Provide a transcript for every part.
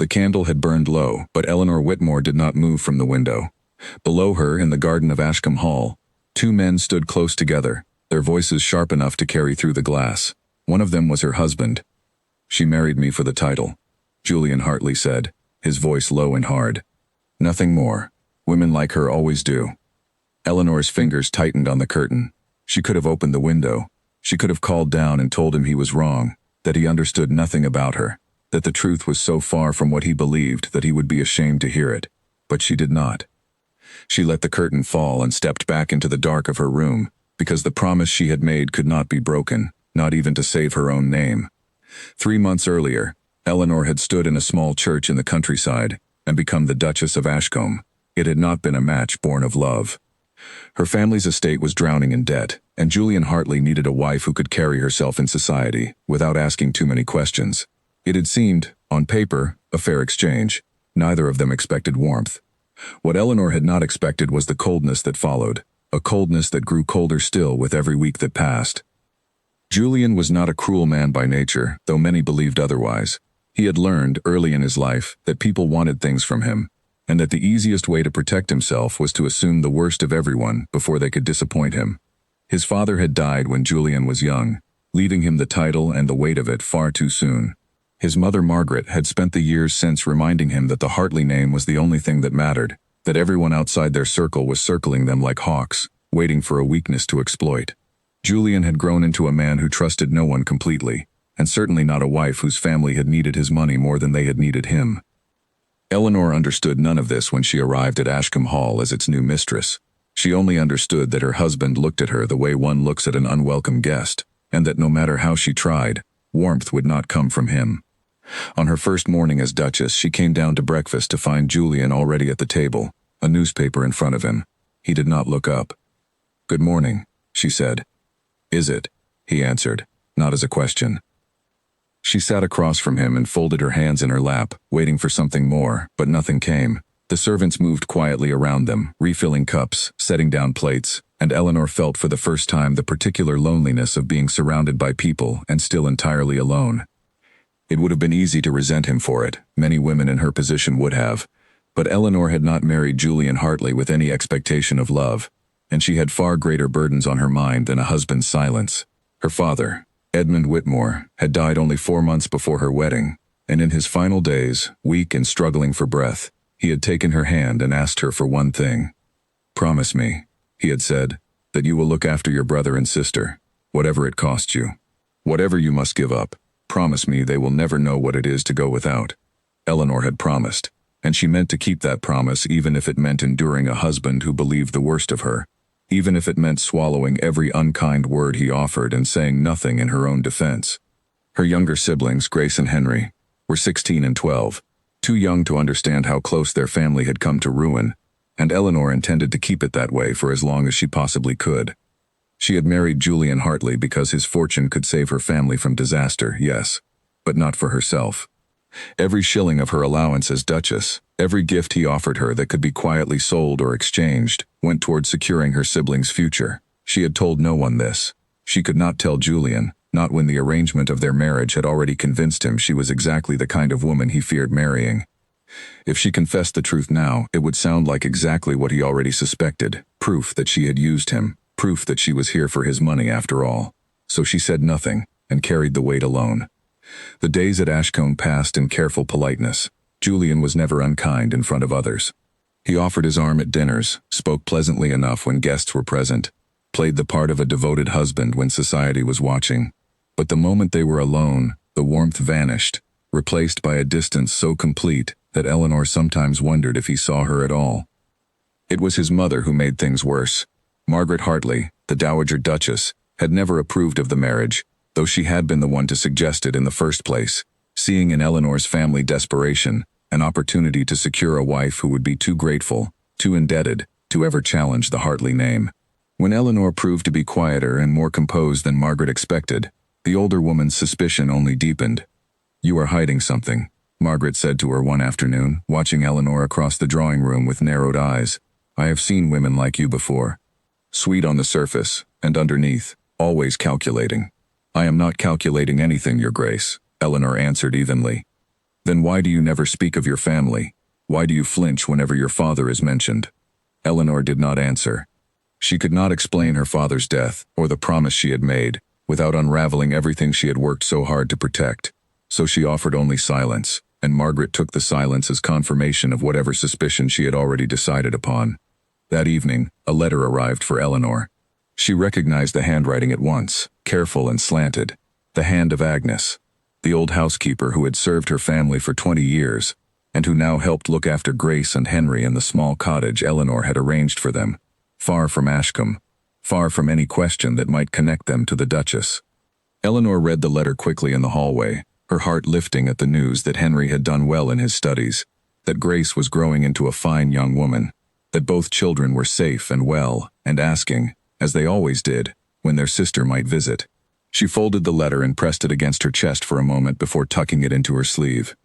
The candle had burned low, but Eleanor Whitmore did not move from the window. Below her, in the garden of Ashcombe Hall, two men stood close together, their voices sharp enough to carry through the glass. One of them was her husband. "She married me for the title," Julian Hartley said, his voice low and hard. "Nothing more. Women like her always do." Eleanor's fingers tightened on the curtain. She could have opened the window. She could have called down and told him he was wrong, that he understood nothing about her, that the truth was so far from what he believed that he would be ashamed to hear it. But she did not. She let the curtain fall and stepped back into the dark of her room, because the promise she had made could not be broken, not even to save her own name. 3 months earlier, Eleanor had stood in a small church in the countryside and become the Duchess of Ashcombe. It had not been a match born of love. Her family's estate was drowning in debt, and Julian Hartley needed a wife who could carry herself in society without asking too many questions. It had seemed, on paper, a fair exchange. Neither of them expected warmth. What Eleanor had not expected was the coldness that followed, a coldness that grew colder still with every week that passed. Julian was not a cruel man by nature, though many believed otherwise. He had learned, early in his life, that people wanted things from him, and that the easiest way to protect himself was to assume the worst of everyone before they could disappoint him. His father had died when Julian was young, leaving him the title and the weight of it far too soon. His mother Margaret had spent the years since reminding him that the Hartley name was the only thing that mattered, that everyone outside their circle was circling them like hawks, waiting for a weakness to exploit. Julian had grown into a man who trusted no one completely, and certainly not a wife whose family had needed his money more than they had needed him. Eleanor understood none of this when she arrived at Ashcombe Hall as its new mistress. She only understood that her husband looked at her the way one looks at an unwelcome guest, and that no matter how she tried, warmth would not come from him. On her first morning as Duchess, she came down to breakfast to find Julian already at the table, a newspaper in front of him. He did not look up. "Good morning," she said. "Is it?" he answered, not as a question. She sat across from him and folded her hands in her lap, waiting for something more, but nothing came. The servants moved quietly around them, refilling cups, setting down plates, and Eleanor felt for the first time the particular loneliness of being surrounded by people and still entirely alone. It would have been easy to resent him for it, many women in her position would have, but Eleanor had not married Julian Hartley with any expectation of love, and she had far greater burdens on her mind than a husband's silence. Her father, Edmund Whitmore, had died only 4 months before her wedding, and in his final days, weak and struggling for breath, he had taken her hand and asked her for one thing. "Promise me," he had said, "that you will look after your brother and sister, whatever it costs you. Whatever you must give up, promise me they will never know what it is to go without." Eleanor had promised, and she meant to keep that promise even if it meant enduring a husband who believed the worst of her, even if it meant swallowing every unkind word he offered and saying nothing in her own defense. Her younger siblings, Grace and Henry, were 16 and 12, too young to understand how close their family had come to ruin, and Eleanor intended to keep it that way for as long as she possibly could. She had married Julian Hartley because his fortune could save her family from disaster, yes, but not for herself. Every shilling of her allowance as Duchess, every gift he offered her that could be quietly sold or exchanged, went toward securing her siblings' future. She had told no one this. She could not tell Julian, not when the arrangement of their marriage had already convinced him she was exactly the kind of woman he feared marrying. If she confessed the truth now, it would sound like exactly what he already suspected, proof that she had used him, proof that she was here for his money after all. So she said nothing, and carried the weight alone. The days at Ashcombe passed in careful politeness. Julian was never unkind in front of others. He offered his arm at dinners, spoke pleasantly enough when guests were present, played the part of a devoted husband when society was watching. But the moment they were alone, the warmth vanished, replaced by a distance so complete that Eleanor sometimes wondered if he saw her at all. It was his mother who made things worse. Margaret Hartley, the Dowager Duchess, had never approved of the marriage, though she had been the one to suggest it in the first place, seeing in Eleanor's family desperation an opportunity to secure a wife who would be too grateful, too indebted, to ever challenge the Hartley name. When Eleanor proved to be quieter and more composed than Margaret expected, the older woman's suspicion only deepened. "You are hiding something," Margaret said to her one afternoon, watching Eleanor across the drawing room with narrowed eyes. "I have seen women like you before. Sweet on the surface, and underneath, always calculating." "I am not calculating anything, Your Grace," Eleanor answered evenly. Then why do you never speak of your family? Why do you flinch whenever your father is mentioned? Eleanor did not answer. She could not explain her father's death, or the promise she had made, without unraveling everything she had worked so hard to protect. So she offered only silence, and Margaret took the silence as confirmation of whatever suspicion she had already decided upon. That evening, a letter arrived for Eleanor. She recognized the handwriting at once, careful and slanted. The hand of Agnes, the old housekeeper who had served her family for 20 years, and who now helped look after Grace and Henry in the small cottage Eleanor had arranged for them, far from Ashcombe, far from any question that might connect them to the Duchess. Eleanor read the letter quickly in the hallway, her heart lifting at the news that Henry had done well in his studies, that Grace was growing into a fine young woman, that both children were safe and well, and asking, as they always did, when their sister might visit. She folded the letter and pressed it against her chest for a moment before tucking it into her sleeve.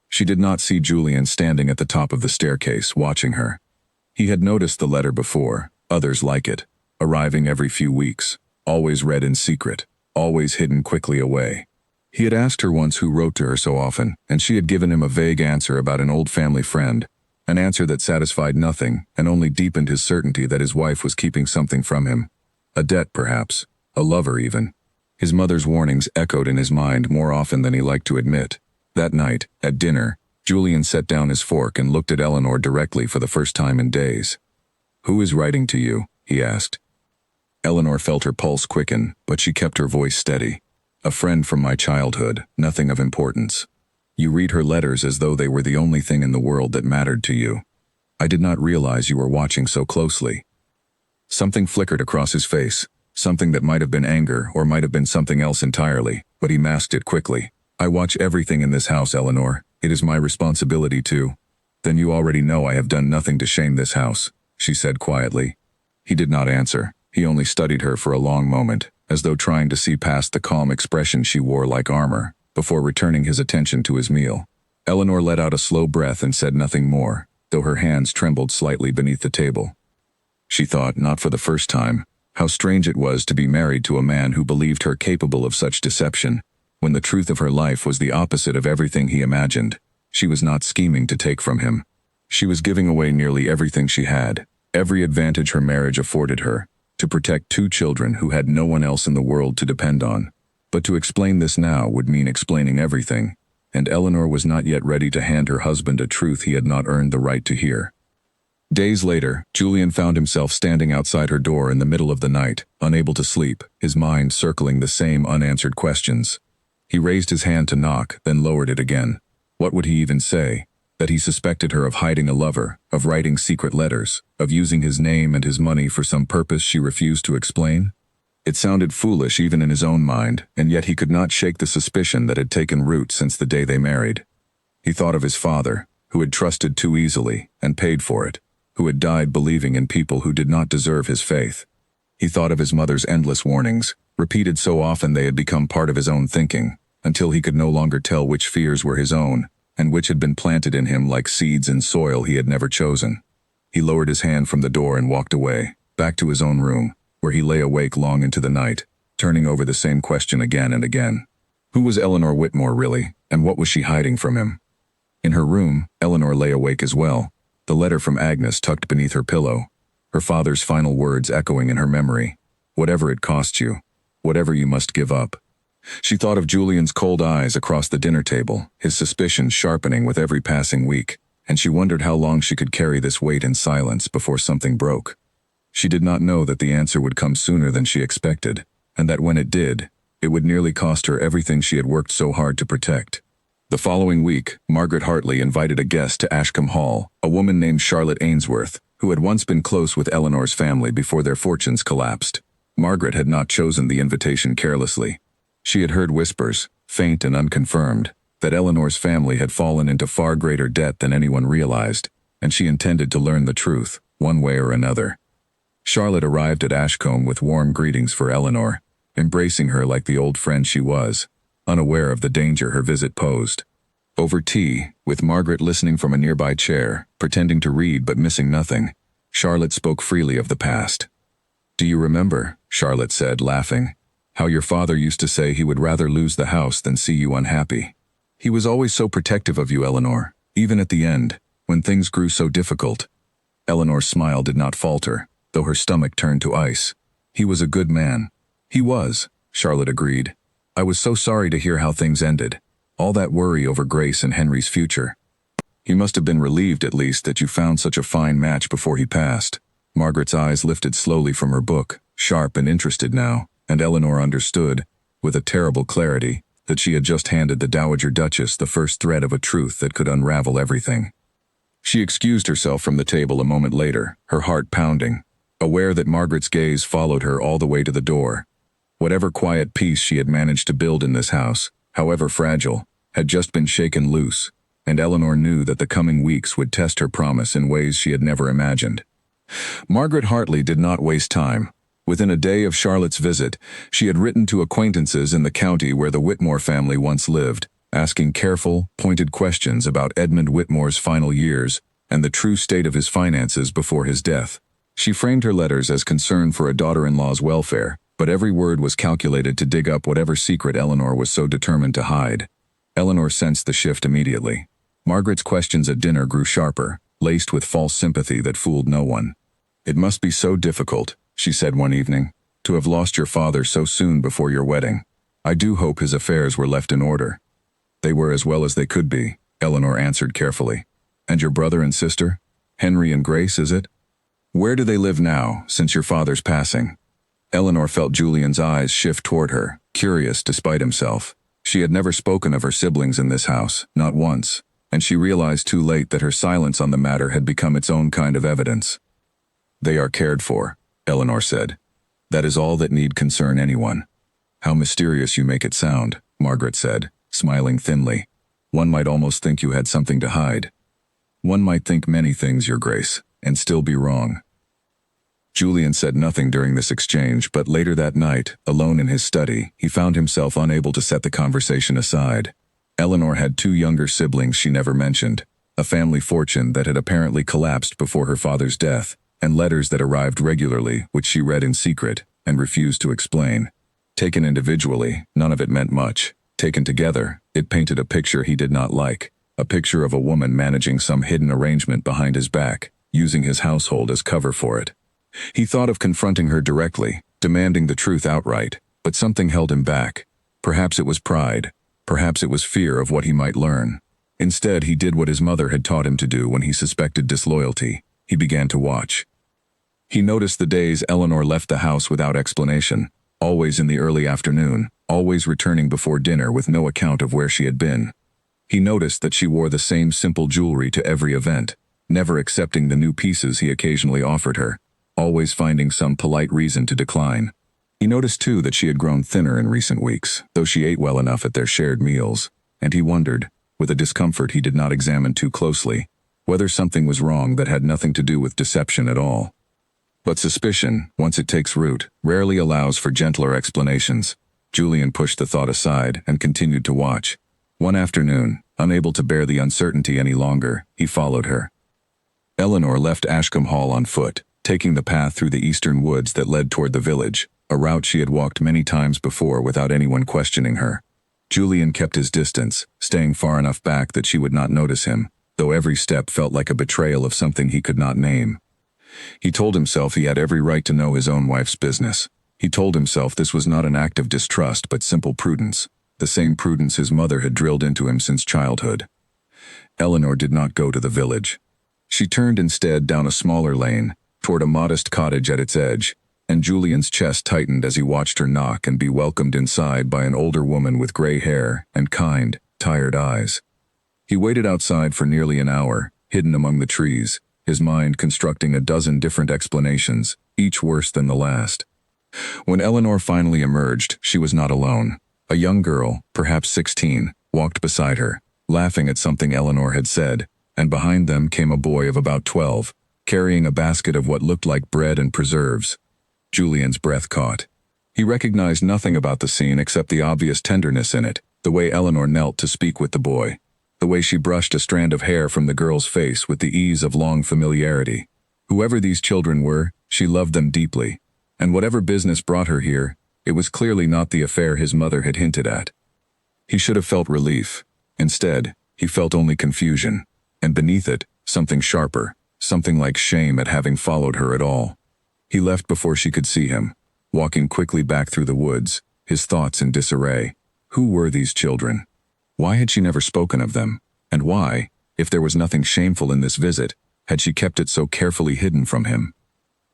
She did not see Julian standing at the top of the staircase, watching her. He had noticed the letter before, others like it, arriving every few weeks, always read in secret, always hidden quickly away. He had asked her once who wrote to her so often, and she had given him a vague answer about an old family friend, an answer that satisfied nothing and only deepened his certainty that his wife was keeping something from him. A debt, perhaps, a lover even. His mother's warnings echoed in his mind more often than he liked to admit. That night, at dinner, Julian set down his fork and looked at Eleanor directly for the first time in days. "Who is writing to you?" he asked. Eleanor felt her pulse quicken, but she kept her voice steady. "A friend from my childhood, nothing of importance." You read her letters as though they were the only thing in the world that mattered to you. I did not realize you were watching so closely. Something flickered across his face, something that might have been anger or might have been something else entirely, but he masked it quickly. "I watch everything in this house, Eleanor. It is my responsibility to." "Then you already know I have done nothing to shame this house," she said quietly. He did not answer. He only studied her for a long moment, as though trying to see past the calm expression she wore like armor, before returning his attention to his meal. Eleanor let out a slow breath and said nothing more, though her hands trembled slightly beneath the table. She thought, not for the first time, how strange it was to be married to a man who believed her capable of such deception, when the truth of her life was the opposite of everything he imagined. She was not scheming to take from him. She was giving away nearly everything she had, every advantage her marriage afforded her, to protect two children who had no one else in the world to depend on. But to explain this now would mean explaining everything, and Eleanor was not yet ready to hand her husband a truth he had not earned the right to hear. Days later, Julian found himself standing outside her door in the middle of the night, unable to sleep, his mind circling the same unanswered questions. He raised his hand to knock, then lowered it again. What would he even say? That he suspected her of hiding a lover, of writing secret letters, of using his name and his money for some purpose she refused to explain? It sounded foolish even in his own mind, and yet he could not shake the suspicion that had taken root since the day they married. He thought of his father, who had trusted too easily, and paid for it, who had died believing in people who did not deserve his faith. He thought of his mother's endless warnings, repeated so often they had become part of his own thinking, until he could no longer tell which fears were his own, and which had been planted in him like seeds in soil he had never chosen. He lowered his hand from the door and walked away, back to his own room, where he lay awake long into the night, turning over the same question again and again. Who was Eleanor Whitmore really, and what was she hiding from him? In her room, Eleanor lay awake as well, the letter from Agnes tucked beneath her pillow, her father's final words echoing in her memory. "Whatever it costs you, whatever you must give up." She thought of Julian's cold eyes across the dinner table, his suspicions sharpening with every passing week, and she wondered how long she could carry this weight in silence before something broke. She did not know that the answer would come sooner than she expected, and that when it did, it would nearly cost her everything she had worked so hard to protect. The following week, Margaret Hartley invited a guest to Ashcombe Hall, a woman named Charlotte Ainsworth, who had once been close with Eleanor's family before their fortunes collapsed. Margaret had not chosen the invitation carelessly. She had heard whispers, faint and unconfirmed, that Eleanor's family had fallen into far greater debt than anyone realized, and she intended to learn the truth, one way or another. Charlotte arrived at Ashcombe with warm greetings for Eleanor, embracing her like the old friend she was, unaware of the danger her visit posed. Over tea, with Margaret listening from a nearby chair, pretending to read but missing nothing, Charlotte spoke freely of the past. "Do you remember," Charlotte said, laughing, "how your father used to say he would rather lose the house than see you unhappy? He was always so protective of you, Eleanor, even at the end, when things grew so difficult. Eleanor's smile did not falter, though her stomach turned to ice. He was a good man. He was, Charlotte agreed. I was so sorry to hear how things ended. All that worry over Grace and Henry's future. He must have been relieved at least that you found such a fine match before he passed. Margaret's eyes lifted slowly from her book, sharp and interested now, and Eleanor understood, with a terrible clarity, that she had just handed the Dowager Duchess the first thread of a truth that could unravel everything. She excused herself from the table a moment later, her heart pounding, aware that Margaret's gaze followed her all the way to the door. Whatever quiet peace she had managed to build in this house, however fragile, had just been shaken loose, and Eleanor knew that the coming weeks would test her promise in ways she had never imagined. Margaret Hartley did not waste time. Within a day of Charlotte's visit, she had written to acquaintances in the county where the Whitmore family once lived, asking careful, pointed questions about Edmund Whitmore's final years and the true state of his finances before his death. She framed her letters as concern for a daughter-in-law's welfare, but every word was calculated to dig up whatever secret Eleanor was so determined to hide. Eleanor sensed the shift immediately. Margaret's questions at dinner grew sharper, laced with false sympathy that fooled no one. It must be so difficult, she said one evening, to have lost your father so soon before your wedding. I do hope his affairs were left in order. They were as well as they could be, Eleanor answered carefully. And your brother and sister? Henry and Grace, is it? Where do they live now, since your father's passing? Eleanor felt Julian's eyes shift toward her, curious despite himself. She had never spoken of her siblings in this house, not once, and she realized too late that her silence on the matter had become its own kind of evidence. They are cared for, Eleanor said. That is all that need concern anyone. How mysterious you make it sound, Margaret said, smiling thinly. One might almost think you had something to hide. One might think many things, Your Grace, and still be wrong. Julian said nothing during this exchange, but later that night, alone in his study, he found himself unable to set the conversation aside. Eleanor had two younger siblings she never mentioned, a family fortune that had apparently collapsed before her father's death, and letters that arrived regularly, which she read in secret and refused to explain. Taken individually, none of it meant much. Taken together, it painted a picture he did not like, a picture of a woman managing some hidden arrangement behind his back, using his household as cover for it. He thought of confronting her directly, demanding the truth outright, but something held him back. Perhaps it was pride. Perhaps it was fear of what he might learn. Instead, he did what his mother had taught him to do when he suspected disloyalty. He began to watch. He noticed the days Eleanor left the house without explanation, always in the early afternoon, always returning before dinner with no account of where she had been. He noticed that she wore the same simple jewelry to every event, never accepting the new pieces he occasionally offered her, always finding some polite reason to decline. He noticed too that she had grown thinner in recent weeks, though she ate well enough at their shared meals, and he wondered, with a discomfort he did not examine too closely, whether something was wrong that had nothing to do with deception at all. But suspicion, once it takes root, rarely allows for gentler explanations. Julian pushed the thought aside and continued to watch. One afternoon, unable to bear the uncertainty any longer, he followed her. Eleanor left Ashcombe Hall on foot, taking the path through the eastern woods that led toward the village, a route she had walked many times before without anyone questioning her. Julian kept his distance, staying far enough back that she would not notice him, though every step felt like a betrayal of something he could not name. He told himself he had every right to know his own wife's business. He told himself this was not an act of distrust but simple prudence, the same prudence his mother had drilled into him since childhood. Eleanor did not go to the village. She turned instead down a smaller lane, toward a modest cottage at its edge, and Julian's chest tightened as he watched her knock and be welcomed inside by an older woman with gray hair and kind, tired eyes. He waited outside for nearly an hour, hidden among the trees, his mind constructing a dozen different explanations, each worse than the last. When Eleanor finally emerged, she was not alone. A young girl, perhaps 16, walked beside her, laughing at something Eleanor had said, and behind them came a boy of about 12, carrying a basket of what looked like bread and preserves. Julian's breath caught. He recognized nothing about the scene except the obvious tenderness in it, the way Eleanor knelt to speak with the boy, the way she brushed a strand of hair from the girl's face with the ease of long familiarity. Whoever these children were, she loved them deeply, and whatever business brought her here, it was clearly not the affair his mother had hinted at. He should have felt relief. Instead, he felt only confusion, and beneath it, something sharper, something like shame at having followed her at all. He left before she could see him, walking quickly back through the woods, his thoughts in disarray. Who were these children? Why had she never spoken of them? And why, if there was nothing shameful in this visit, had she kept it so carefully hidden from him?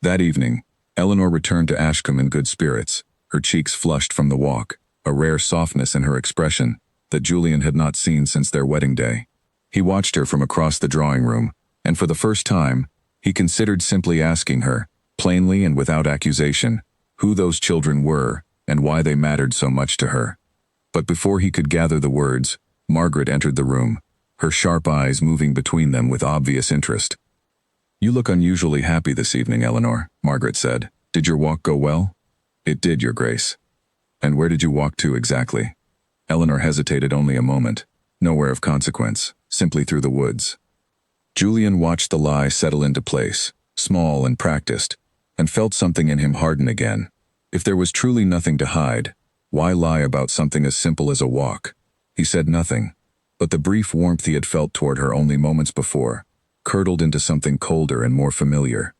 That evening, Eleanor returned to Ashcombe in good spirits, her cheeks flushed from the walk, a rare softness in her expression that Julian had not seen since their wedding day. He watched her from across the drawing room, and for the first time, he considered simply asking her, plainly and without accusation, who those children were and why they mattered so much to her. But before he could gather the words, Margaret entered the room, her sharp eyes moving between them with obvious interest. "You look unusually happy this evening, Eleanor," Margaret said. "Did your walk go well?" "It did, Your Grace." "And where did you walk to exactly?" Eleanor hesitated only a moment. "Nowhere of consequence, simply through the woods." Julian watched the lie settle into place, small and practiced, and felt something in him harden again. If there was truly nothing to hide, why lie about something as simple as a walk? He said nothing, but the brief warmth he had felt toward her only moments before curdled into something colder and more familiar.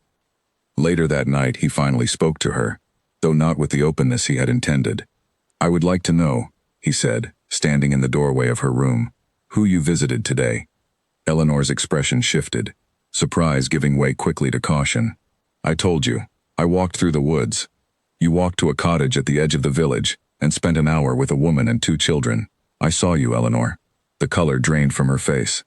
Later that night he finally spoke to her, though not with the openness he had intended. "I would like to know," he said, standing in the doorway of her room, "who you visited today." Eleanor's expression shifted, surprise giving way quickly to caution. "I told you. I walked through the woods. You walked to a cottage at the edge of the village and spent an hour with a woman and 2 children. I saw you, Eleanor." The color drained from her face.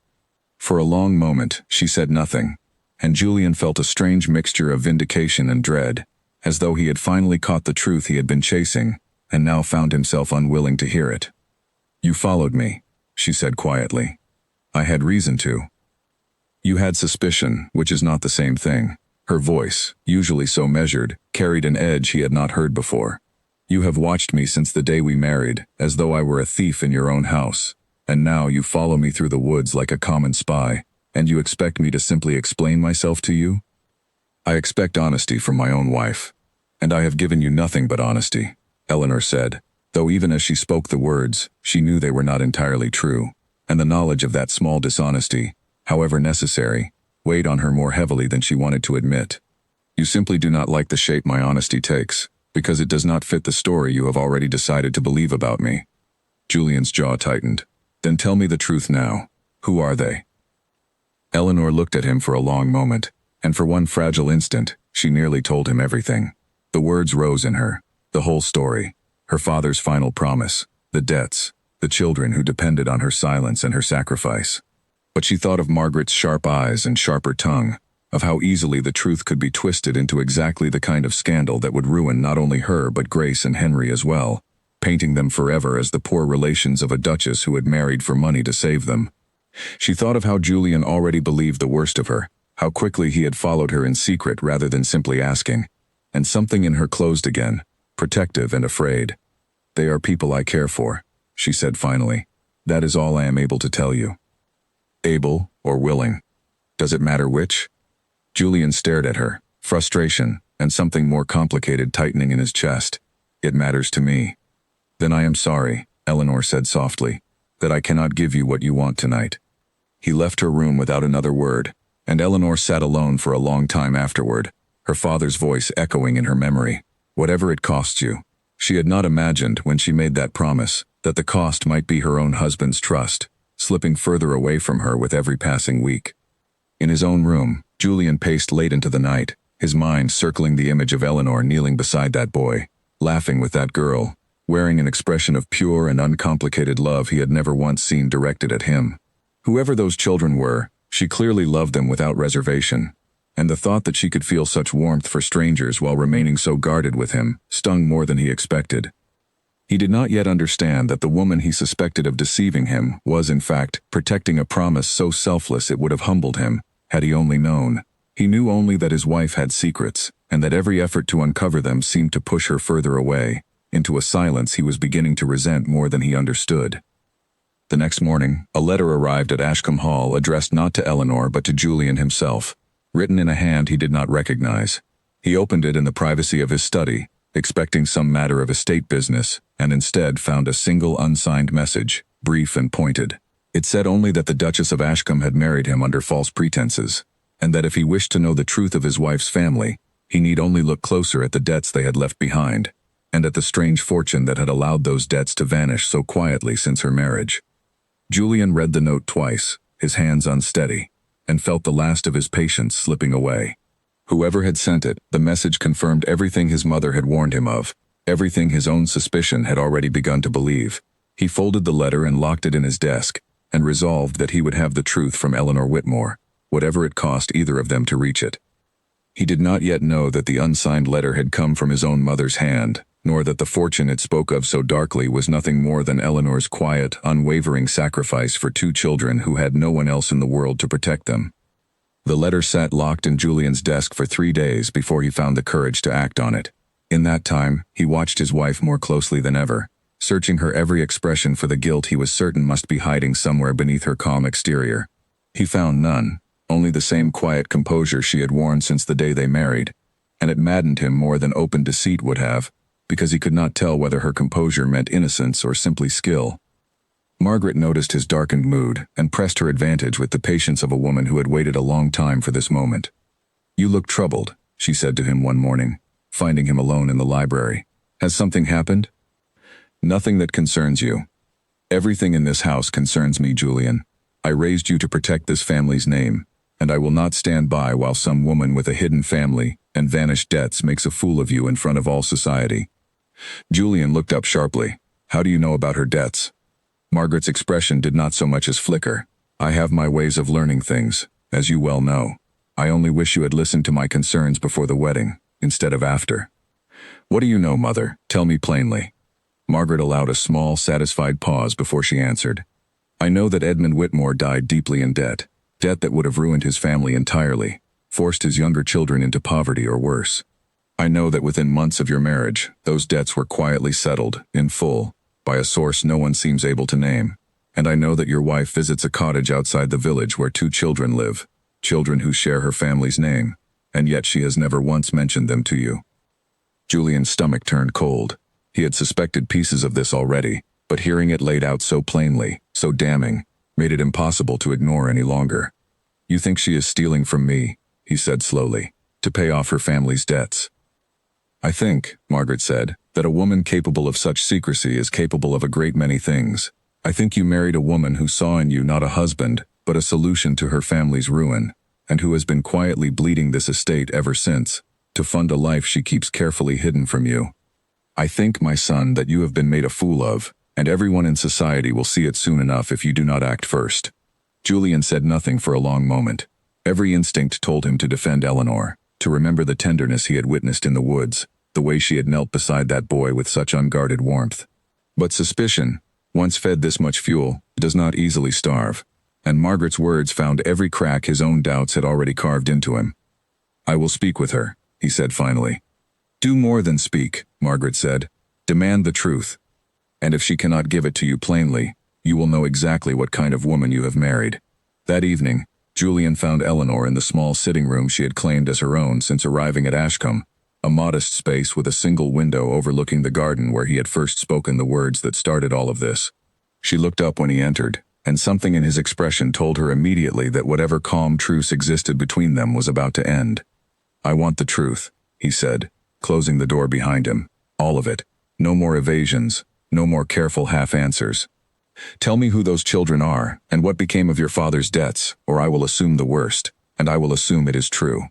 For a long moment, she said nothing, and Julian felt a strange mixture of vindication and dread, as though he had finally caught the truth he had been chasing, and now found himself unwilling to hear it. "You followed me," she said quietly. "I had reason to." "You had suspicion, which is not the same thing." Her voice, usually so measured, carried an edge he had not heard before. "You have watched me since the day we married, as though I were a thief in your own house. And now you follow me through the woods like a common spy, and you expect me to simply explain myself to you? I expect honesty from my own wife. And I have given you nothing but honesty," Eleanor said, though even as she spoke the words, she knew they were not entirely true, and the knowledge of that small dishonesty, however necessary, weighed on her more heavily than she wanted to admit. "You simply do not like the shape my honesty takes, because it does not fit the story you have already decided to believe about me." Julian's jaw tightened. "Then tell me the truth now. Who are they?" Eleanor looked at him for a long moment, and for one fragile instant, she nearly told him everything. The words rose in her, the whole story, her father's final promise, the debts, the children who depended on her silence and her sacrifice. But she thought of Margaret's sharp eyes and sharper tongue, of how easily the truth could be twisted into exactly the kind of scandal that would ruin not only her but Grace and Henry as well, painting them forever as the poor relations of a duchess who had married for money to save them. She thought of how Julian already believed the worst of her, how quickly he had followed her in secret rather than simply asking, and something in her closed again, protective and afraid. "They are people I care for," she said finally. "That is all I am able to tell you." Able or willing? Does it matter which? Julian stared at her, frustration and something more complicated tightening in his chest. "It matters to me." "Then I am sorry," Eleanor said softly, "that I cannot give you what you want tonight." He left her room without another word, and Eleanor sat alone for a long time afterward, her father's voice echoing in her memory. "Whatever it costs you." She had not imagined, when she made that promise, that the cost might be her own husband's trust, slipping further away from her with every passing week. In his own room, Julian paced late into the night, his mind circling the image of Eleanor kneeling beside that boy, laughing with that girl, wearing an expression of pure and uncomplicated love he had never once seen directed at him. Whoever those children were, she clearly loved them without reservation, and the thought that she could feel such warmth for strangers while remaining so guarded with him stung more than he expected. He did not yet understand that the woman he suspected of deceiving him was, in fact, protecting a promise so selfless it would have humbled him, had he only known. He knew only that his wife had secrets, and that every effort to uncover them seemed to push her further away, into a silence he was beginning to resent more than he understood. The next morning, a letter arrived at Ashcombe Hall addressed not to Eleanor but to Julian himself, written in a hand he did not recognize. He opened it in the privacy of his study, expecting some matter of estate business, and instead found a single unsigned message, brief and pointed. It said only that the Duchess of Ashcombe had married him under false pretenses, and that if he wished to know the truth of his wife's family, he need only look closer at the debts they had left behind, and at the strange fortune that had allowed those debts to vanish so quietly since her marriage. Julian read the note twice, his hands unsteady, and felt the last of his patience slipping away. Whoever had sent it, the message confirmed everything his mother had warned him of, everything his own suspicion had already begun to believe. He folded the letter and locked it in his desk, and resolved that he would have the truth from Eleanor Whitmore, whatever it cost either of them to reach it. He did not yet know that the unsigned letter had come from his own mother's hand, nor that the fortune it spoke of so darkly was nothing more than Eleanor's quiet, unwavering sacrifice for two children who had no one else in the world to protect them. The letter sat locked in Julian's desk for 3 days before he found the courage to act on it. In that time, he watched his wife more closely than ever, searching her every expression for the guilt he was certain must be hiding somewhere beneath her calm exterior. He found none, only the same quiet composure she had worn since the day they married, and it maddened him more than open deceit would have, because he could not tell whether her composure meant innocence or simply skill. Margaret noticed his darkened mood and pressed her advantage with the patience of a woman who had waited a long time for this moment. "You look troubled," she said to him one morning, finding him alone in the library. "Has something happened?" "Nothing that concerns you. Everything in this house concerns me, Julian. I raised you to protect this family's name, and I will not stand by while some woman with a hidden family and vanished debts makes a fool of you in front of all society." Julian looked up sharply. "How do you know about her debts?" Margaret's expression did not so much as flicker. "I have my ways of learning things, as you well know. I only wish you had listened to my concerns before the wedding, instead of after." "What do you know, Mother? Tell me plainly." Margaret allowed a small, satisfied pause before she answered. "I know that Edmund Whitmore died deeply in debt that would have ruined his family entirely, forced his younger children into poverty or worse. I know that within months of your marriage, those debts were quietly settled, in full, by a source no one seems able to name. And I know that your wife visits a cottage outside the village where 2 children live, children who share her family's name, and yet she has never once mentioned them to you." Julian's stomach turned cold. He had suspected pieces of this already, but hearing it laid out so plainly, so damning, made it impossible to ignore any longer. "You think she is stealing from me," he said slowly, "to pay off her family's debts." "I think," Margaret said, "that a woman capable of such secrecy is capable of a great many things. I think you married a woman who saw in you not a husband, but a solution to her family's ruin, and who has been quietly bleeding this estate ever since, to fund a life she keeps carefully hidden from you. I think, my son, that you have been made a fool of, and everyone in society will see it soon enough if you do not act first." Julian said nothing for a long moment. Every instinct told him to defend Eleanor, to remember the tenderness he had witnessed in the woods, the way she had knelt beside that boy with such unguarded warmth. But suspicion, once fed this much fuel, does not easily starve, and Margaret's words found every crack his own doubts had already carved into him. "I will speak with her," he said finally. "Do more than speak," Margaret said. "Demand the truth. And if she cannot give it to you plainly, you will know exactly what kind of woman you have married." That evening, Julian found Eleanor in the small sitting room she had claimed as her own since arriving at Ashcombe, a modest space with a single window overlooking the garden where he had first spoken the words that started all of this. She looked up when he entered, and something in his expression told her immediately that whatever calm truce existed between them was about to end. "I want the truth," he said, closing the door behind him. "All of it. No more evasions, no more careful half-answers. Tell me who those children are, and what became of your father's debts, or I will assume the worst, and I will assume it is true."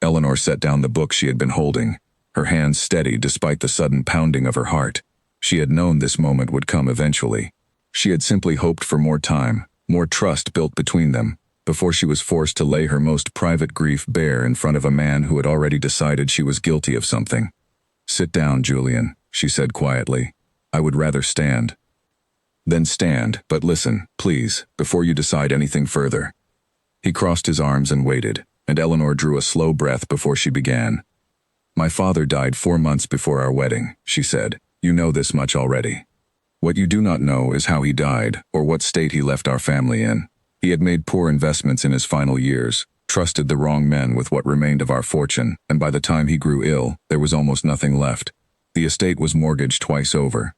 Eleanor set down the book she had been holding, her hands steady despite the sudden pounding of her heart. She had known this moment would come eventually. She had simply hoped for more time, more trust built between them, before she was forced to lay her most private grief bare in front of a man who had already decided she was guilty of something. "Sit down, Julian," she said quietly. "I would rather stand." "Then stand, but listen, please, before you decide anything further." He crossed his arms and waited, and Eleanor drew a slow breath before she began. "My father died 4 months before our wedding," she said. "You know this much already. What you do not know is how he died, or what state he left our family in. He had made poor investments in his final years, trusted the wrong men with what remained of our fortune, and by the time he grew ill, there was almost nothing left. The estate was mortgaged twice over.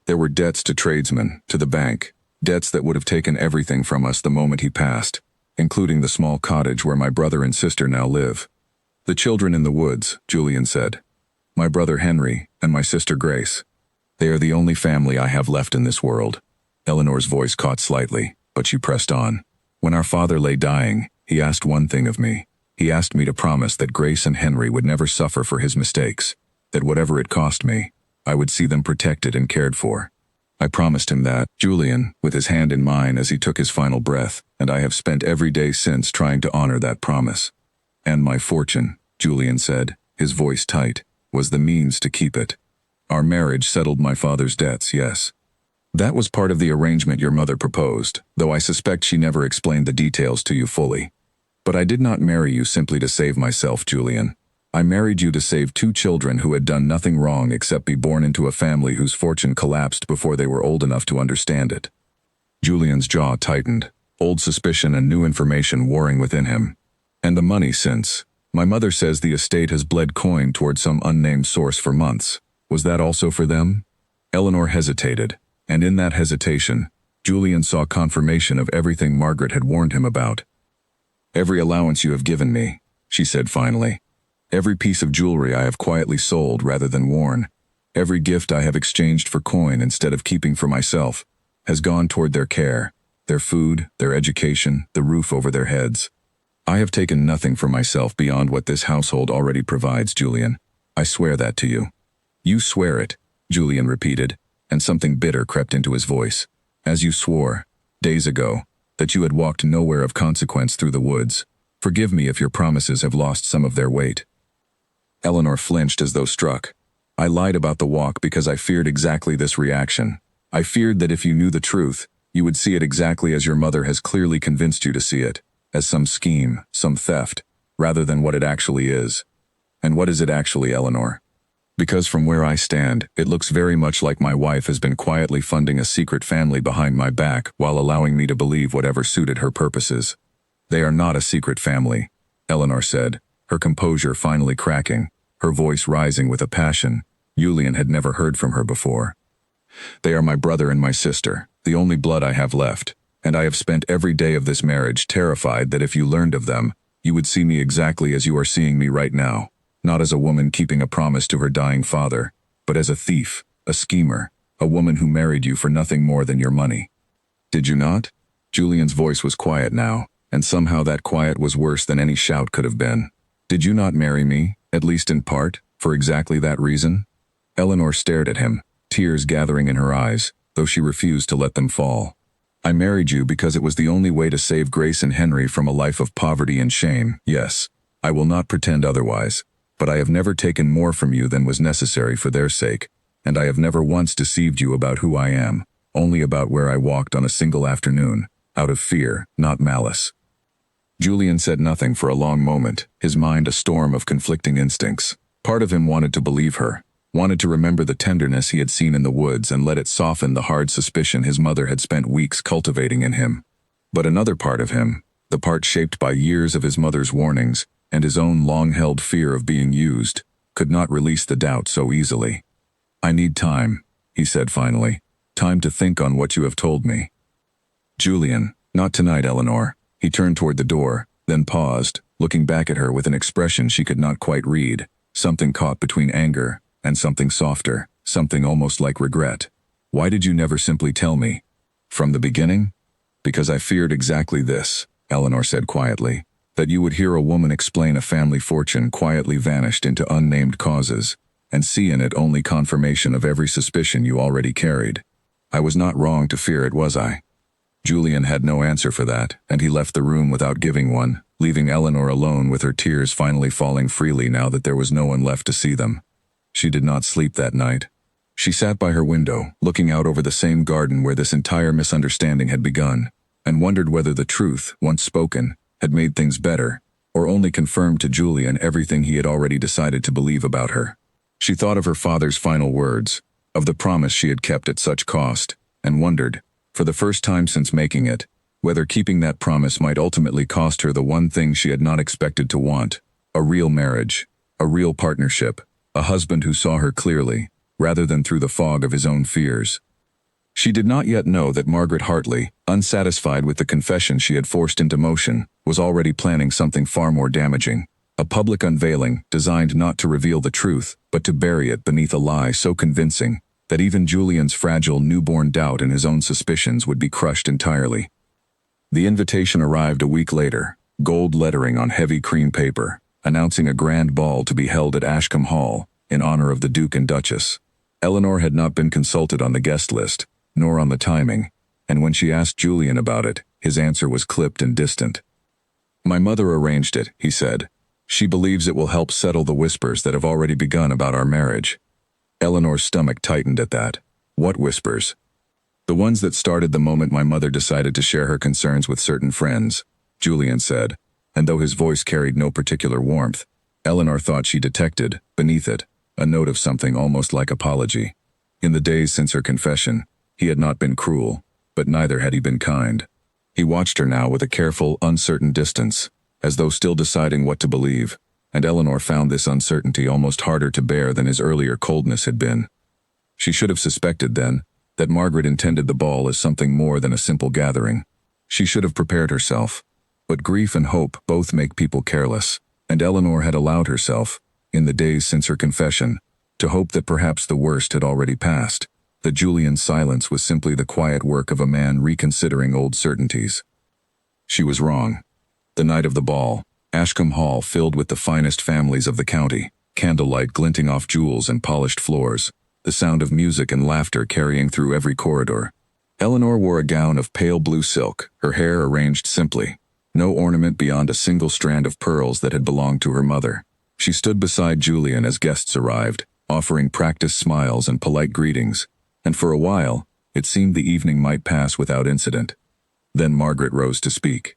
There were debts to tradesmen, to the bank, Debts that would have taken everything from us the moment he passed, including the small cottage where my brother and sister now live. The children in the woods, Julian said. My brother Henry and my sister Grace. They are the only family I have left in this world. Eleanor's voice caught slightly, but she pressed on. When our father lay dying, he asked one thing of me. He asked me to promise that Grace and Henry would never suffer for his mistakes, that whatever it cost me, I would see them protected and cared for. I promised him that, Julian, with his hand in mine as he took his final breath, and I have spent every day since trying to honor that promise. And my fortune, Julian said, his voice tight, was the means to keep it. Our marriage settled my father's debts, yes. That was part of the arrangement your mother proposed, though I suspect she never explained the details to you fully. But I did not marry you simply to save myself, Julian. I married you to save 2 children who had done nothing wrong except be born into a family whose fortune collapsed before they were old enough to understand it. Julian's jaw tightened, old suspicion and new information warring within him. And the money since. My mother says the estate has bled coin toward some unnamed source for months. Was that also for them? Eleanor hesitated, and in that hesitation, Julian saw confirmation of everything Margaret had warned him about. Every allowance you have given me, she said finally. Every piece of jewelry I have quietly sold rather than worn, every gift I have exchanged for coin instead of keeping for myself, has gone toward their care, their food, their education, the roof over their heads. I have taken nothing for myself beyond what this household already provides, Julian. I swear that to you. You swear it, Julian repeated, and something bitter crept into his voice. As you swore, days ago, that you had walked nowhere of consequence through the woods. Forgive me if your promises have lost some of their weight. Eleanor flinched as though struck. I lied about the walk because I feared exactly this reaction. I feared that if you knew the truth, you would see it exactly as your mother has clearly convinced you to see it, as some scheme, some theft, rather than what it actually is. And what is it actually, Eleanor? Because from where I stand, it looks very much like my wife has been quietly funding a secret family behind my back while allowing me to believe whatever suited her purposes. They are not a secret family, Eleanor said, her composure finally cracking, her voice rising with a passion Julian had never heard from her before. They are my brother and my sister, the only blood I have left, and I have spent every day of this marriage terrified that if you learned of them, you would see me exactly as you are seeing me right now, not as a woman keeping a promise to her dying father, but as a thief, a schemer, a woman who married you for nothing more than your money. Did you not? Julian's voice was quiet now, and somehow that quiet was worse than any shout could have been. Did you not marry me, at least in part, for exactly that reason? Eleanor stared at him, tears gathering in her eyes, though she refused to let them fall. I married you because it was the only way to save Grace and Henry from a life of poverty and shame, yes. I will not pretend otherwise, but I have never taken more from you than was necessary for their sake, and I have never once deceived you about who I am, only about where I walked on a single afternoon, out of fear, not malice. Julian said nothing for a long moment, his mind a storm of conflicting instincts. Part of him wanted to believe her, wanted to remember the tenderness he had seen in the woods and let it soften the hard suspicion his mother had spent weeks cultivating in him. But another part of him, the part shaped by years of his mother's warnings and his own long-held fear of being used, could not release the doubt so easily. I need time, he said finally, time to think on what you have told me. Julian, not tonight, Eleanor. He turned toward the door, then paused, looking back at her with an expression she could not quite read, something caught between anger and something softer, something almost like regret. Why did you never simply tell me? From the beginning? Because I feared exactly this, Eleanor said quietly, that you would hear a woman explain a family fortune quietly vanished into unnamed causes, and see in it only confirmation of every suspicion you already carried. I was not wrong to fear it, was I? Julian had no answer for that, and he left the room without giving one, leaving Eleanor alone with her tears finally falling freely now that there was no one left to see them. She did not sleep that night. She sat by her window, looking out over the same garden where this entire misunderstanding had begun, and wondered whether the truth, once spoken, had made things better, or only confirmed to Julian everything he had already decided to believe about her. She thought of her father's final words, of the promise she had kept at such cost, and wondered, for the first time since making it, whether keeping that promise might ultimately cost her the one thing she had not expected to want, a real marriage, a real partnership, a husband who saw her clearly, rather than through the fog of his own fears. She did not yet know that Margaret Hartley, unsatisfied with the confession she had forced into motion, was already planning something far more damaging. A public unveiling designed not to reveal the truth, but to bury it beneath a lie so convincing that even Julian's fragile newborn doubt in his own suspicions would be crushed entirely. The invitation arrived a week later, gold lettering on heavy cream paper, announcing a grand ball to be held at Ashcombe Hall, in honor of the Duke and Duchess. Eleanor had not been consulted on the guest list, nor on the timing, and when she asked Julian about it, his answer was clipped and distant. "My mother arranged it," he said. "She believes it will help settle the whispers that have already begun about our marriage." Eleanor's stomach tightened at that. What whispers? "The ones that started the moment my mother decided to share her concerns with certain friends," Julian said, and though his voice carried no particular warmth, Eleanor thought she detected, beneath it, a note of something almost like apology. In the days since her confession, he had not been cruel, but neither had he been kind. He watched her now with a careful, uncertain distance, as though still deciding what to believe, and Eleanor found this uncertainty almost harder to bear than his earlier coldness had been. She should have suspected then that Margaret intended the ball as something more than a simple gathering. She should have prepared herself. But grief and hope both make people careless, and Eleanor had allowed herself, in the days since her confession, to hope that perhaps the worst had already passed, that Julian's silence was simply the quiet work of a man reconsidering old certainties. She was wrong. The night of the ball, Ashcombe Hall filled with the finest families of the county, candlelight glinting off jewels and polished floors, the sound of music and laughter carrying through every corridor. Eleanor wore a gown of pale blue silk, her hair arranged simply, no ornament beyond a single strand of pearls that had belonged to her mother. She stood beside Julian as guests arrived, offering practiced smiles and polite greetings, and for a while, it seemed the evening might pass without incident. Then Margaret rose to speak.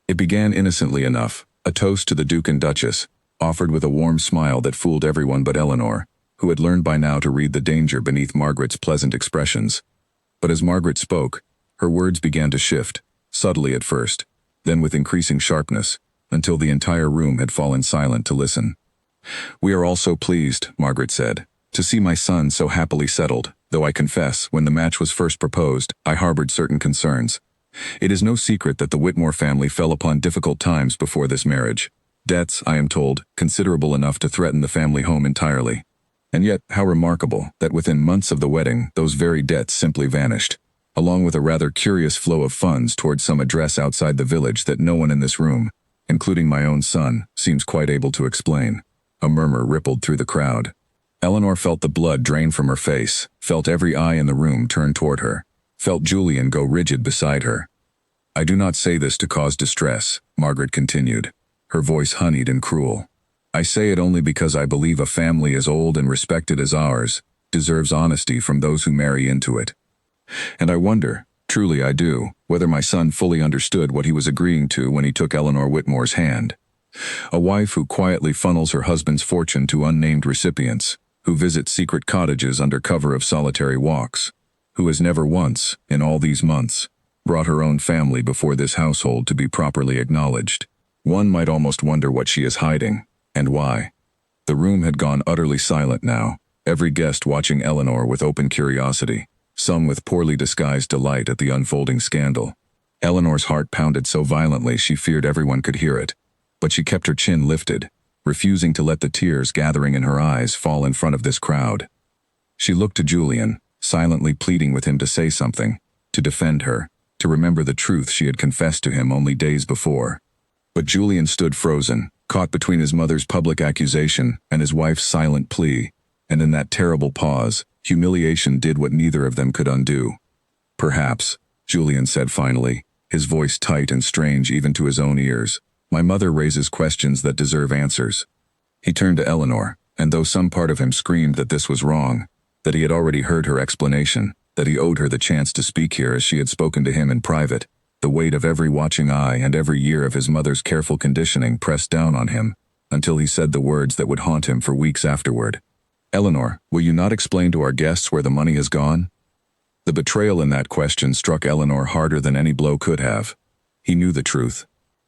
It began innocently enough, a toast to the Duke and Duchess, offered with a warm smile that fooled everyone but Eleanor, who had learned by now to read the danger beneath Margaret's pleasant expressions. But as Margaret spoke, her words began to shift, subtly at first, then with increasing sharpness, until the entire room had fallen silent to listen. "We are all so pleased," Margaret said, "to see my son so happily settled, though I confess, when the match was first proposed, I harbored certain concerns. It is no secret that the Whitmore family fell upon difficult times before this marriage. Debts, I am told, considerable enough to threaten the family home entirely. And yet, how remarkable that within months of the wedding, those very debts simply vanished, along with a rather curious flow of funds towards some address outside the village that no one in this room, including my own son, seems quite able to explain." A murmur rippled through the crowd. Eleanor felt the blood drain from her face, felt every eye in the room turn toward her, felt Julian go rigid beside her. "I do not say this to cause distress," Margaret continued, her voice honeyed and cruel. "I say it only because I believe a family as old and respected as ours deserves honesty from those who marry into it. And I wonder, truly I do, whether my son fully understood what he was agreeing to when he took Eleanor Whitmore's hand. A wife who quietly funnels her husband's fortune to unnamed recipients, who visits secret cottages under cover of solitary walks, who has never once, in all these months, brought her own family before this household to be properly acknowledged. One might almost wonder what she is hiding, and why." The room had gone utterly silent now, every guest watching Eleanor with open curiosity, some with poorly disguised delight at the unfolding scandal. Eleanor's heart pounded so violently she feared everyone could hear it, but she kept her chin lifted, refusing to let the tears gathering in her eyes fall in front of this crowd. She looked to Julian, silently pleading with him to say something, to defend her, to remember the truth she had confessed to him only days before. But Julian stood frozen, caught between his mother's public accusation and his wife's silent plea, and in that terrible pause, humiliation did what neither of them could undo. "Perhaps," Julian said finally, his voice tight and strange even to his own ears, "my mother raises questions that deserve answers." He turned to Eleanor, and though some part of him screamed that this was wrong, that he had already heard her explanation, that he owed her the chance to speak here as she had spoken to him in private, the weight of every watching eye and every year of his mother's careful conditioning pressed down on him, until he said the words that would haunt him for weeks afterward. "Eleanor, will you not explain to our guests where the money has gone?" The betrayal in that question struck Eleanor harder than any blow could have. He knew the truth.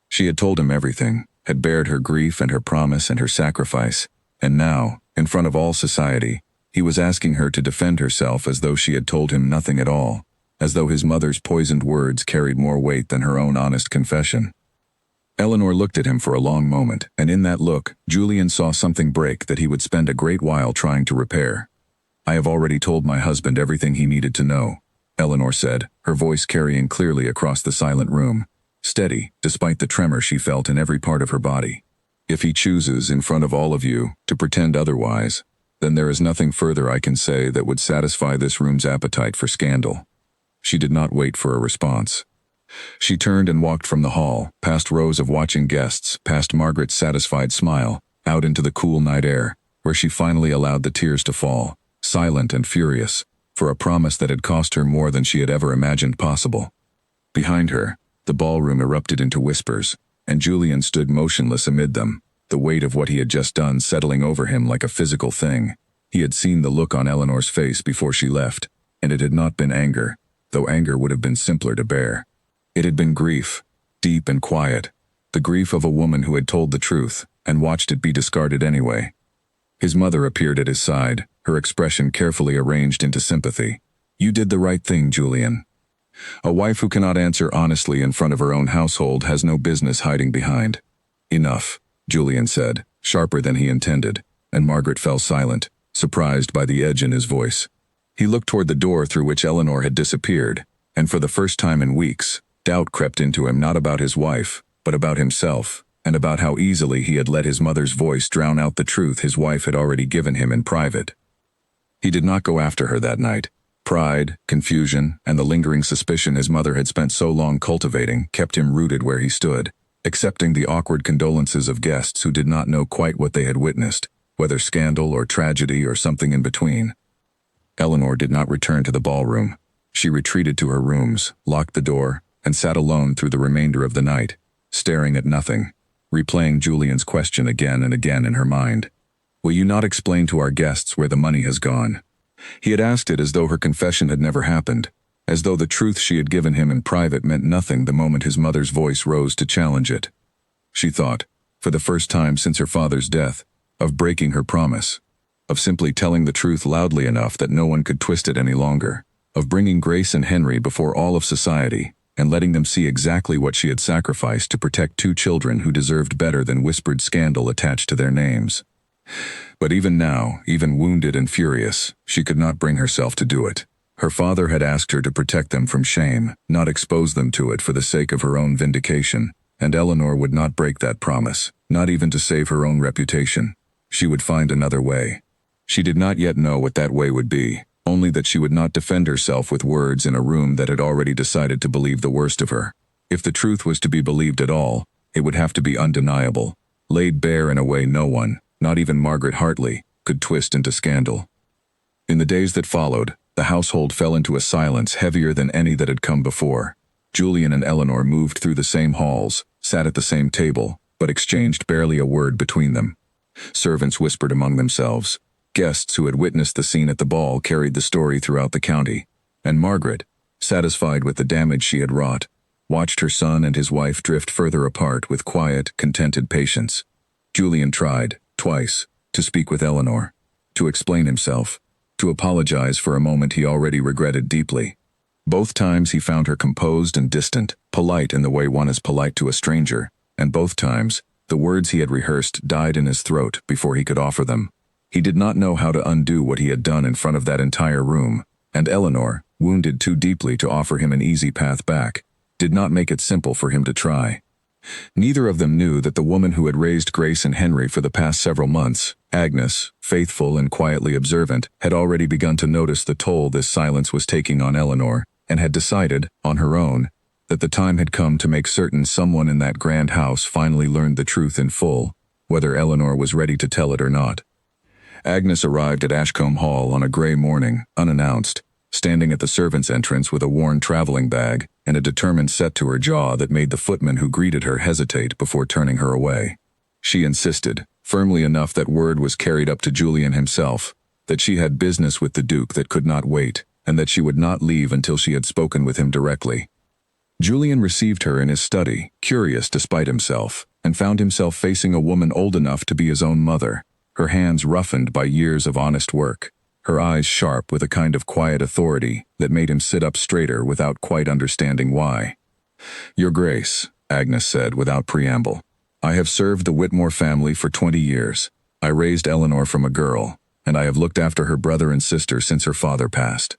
She had told him everything, had bared her grief and her promise and her sacrifice, and now, in front of all society, He was asking her to defend herself as though she had told him nothing at all, as though his mother's poisoned words carried more weight than her own honest confession. Eleanor looked at him for a long moment, and in that look, Julian saw something break that he would spend a great while trying to repair. "I have already told my husband everything he needed to know," Eleanor said, her voice carrying clearly across the silent room, steady despite the tremor she felt in every part of her body. "If he chooses, in front of all of you, to pretend otherwise, then there is nothing further I can say that would satisfy this room's appetite for scandal." She did not wait for a response. She turned and walked from the hall, past rows of watching guests, past Margaret's satisfied smile, out into the cool night air, where she finally allowed the tears to fall, silent and furious, for a promise that had cost her more than she had ever imagined possible. Behind her, the ballroom erupted into whispers, and Julian stood motionless amid them, the weight of what he had just done settling over him like a physical thing. He had seen the look on Eleanor's face before she left, and it had not been anger, though anger would have been simpler to bear. It had been grief, deep and quiet, the grief of a woman who had told the truth and watched it be discarded anyway. His mother appeared at his side, her expression carefully arranged into sympathy. "You did the right thing, Julian. A wife who cannot answer honestly in front of her own household has no business hiding behind." "Enough," Julian said, sharper than he intended, and Margaret fell silent, surprised by the edge in his voice. He looked toward the door through which Eleanor had disappeared, and for the first time in weeks, doubt crept into him, not about his wife, but about himself, and about how easily he had let his mother's voice drown out the truth his wife had already given him in private. He did not go after her that night. Pride, confusion, and the lingering suspicion his mother had spent so long cultivating kept him rooted where he stood, accepting the awkward condolences of guests who did not know quite what they had witnessed, whether scandal or tragedy or something in between. Eleanor did not return to the ballroom. She retreated to her rooms, locked the door, and sat alone through the remainder of the night, staring at nothing, replaying Julian's question again and again in her mind. "Will you not explain to our guests where the money has gone?" He had asked it as though her confession had never happened, as though the truth she had given him in private meant nothing the moment his mother's voice rose to challenge it. She thought, for the first time since her father's death, of breaking her promise, of simply telling the truth loudly enough that no one could twist it any longer, of bringing Grace and Henry before all of society, and letting them see exactly what she had sacrificed to protect two children who deserved better than whispered scandal attached to their names. But even now, even wounded and furious, she could not bring herself to do it. Her father had asked her to protect them from shame, not expose them to it for the sake of her own vindication, and Eleanor would not break that promise, not even to save her own reputation. She would find another way. She did not yet know what that way would be, only that she would not defend herself with words in a room that had already decided to believe the worst of her. If the truth was to be believed at all, it would have to be undeniable, laid bare in a way no one, not even Margaret Hartley, could twist into scandal. In the days that followed, the household fell into a silence heavier than any that had come before. Julian and Eleanor moved through the same halls, sat at the same table, but exchanged barely a word between them. Servants whispered among themselves. Guests who had witnessed the scene at the ball carried the story throughout the county, and Margaret, satisfied with the damage she had wrought, watched her son and his wife drift further apart with quiet, contented patience. Julian tried, twice, to speak with Eleanor, to explain himself, to apologize for a moment he already regretted deeply. Both times he found her composed and distant, polite in the way one is polite to a stranger, and both times, the words he had rehearsed died in his throat before he could offer them. He did not know how to undo what he had done in front of that entire room, and Eleanor, wounded too deeply to offer him an easy path back, did not make it simple for him to try. Neither of them knew that the woman who had raised Grace and Henry for the past several months, Agnes, faithful and quietly observant, had already begun to notice the toll this silence was taking on Eleanor, and had decided, on her own, that the time had come to make certain someone in that grand house finally learned the truth in full, whether Eleanor was ready to tell it or not. Agnes arrived at Ashcombe Hall on a gray morning, unannounced, standing at the servants' entrance with a worn traveling bag and a determined set to her jaw that made the footman who greeted her hesitate before turning her away. She insisted, firmly enough that word was carried up to Julian himself, that she had business with the Duke that could not wait, and that she would not leave until she had spoken with him directly. Julian received her in his study, curious despite himself, and found himself facing a woman old enough to be his own mother, her hands roughened by years of honest work, her eyes sharp with a kind of quiet authority that made him sit up straighter without quite understanding why. "Your Grace," Agnes said without preamble, "I have served the Whitmore family for 20 years. I raised Eleanor from a girl, and I have looked after her brother and sister since her father passed.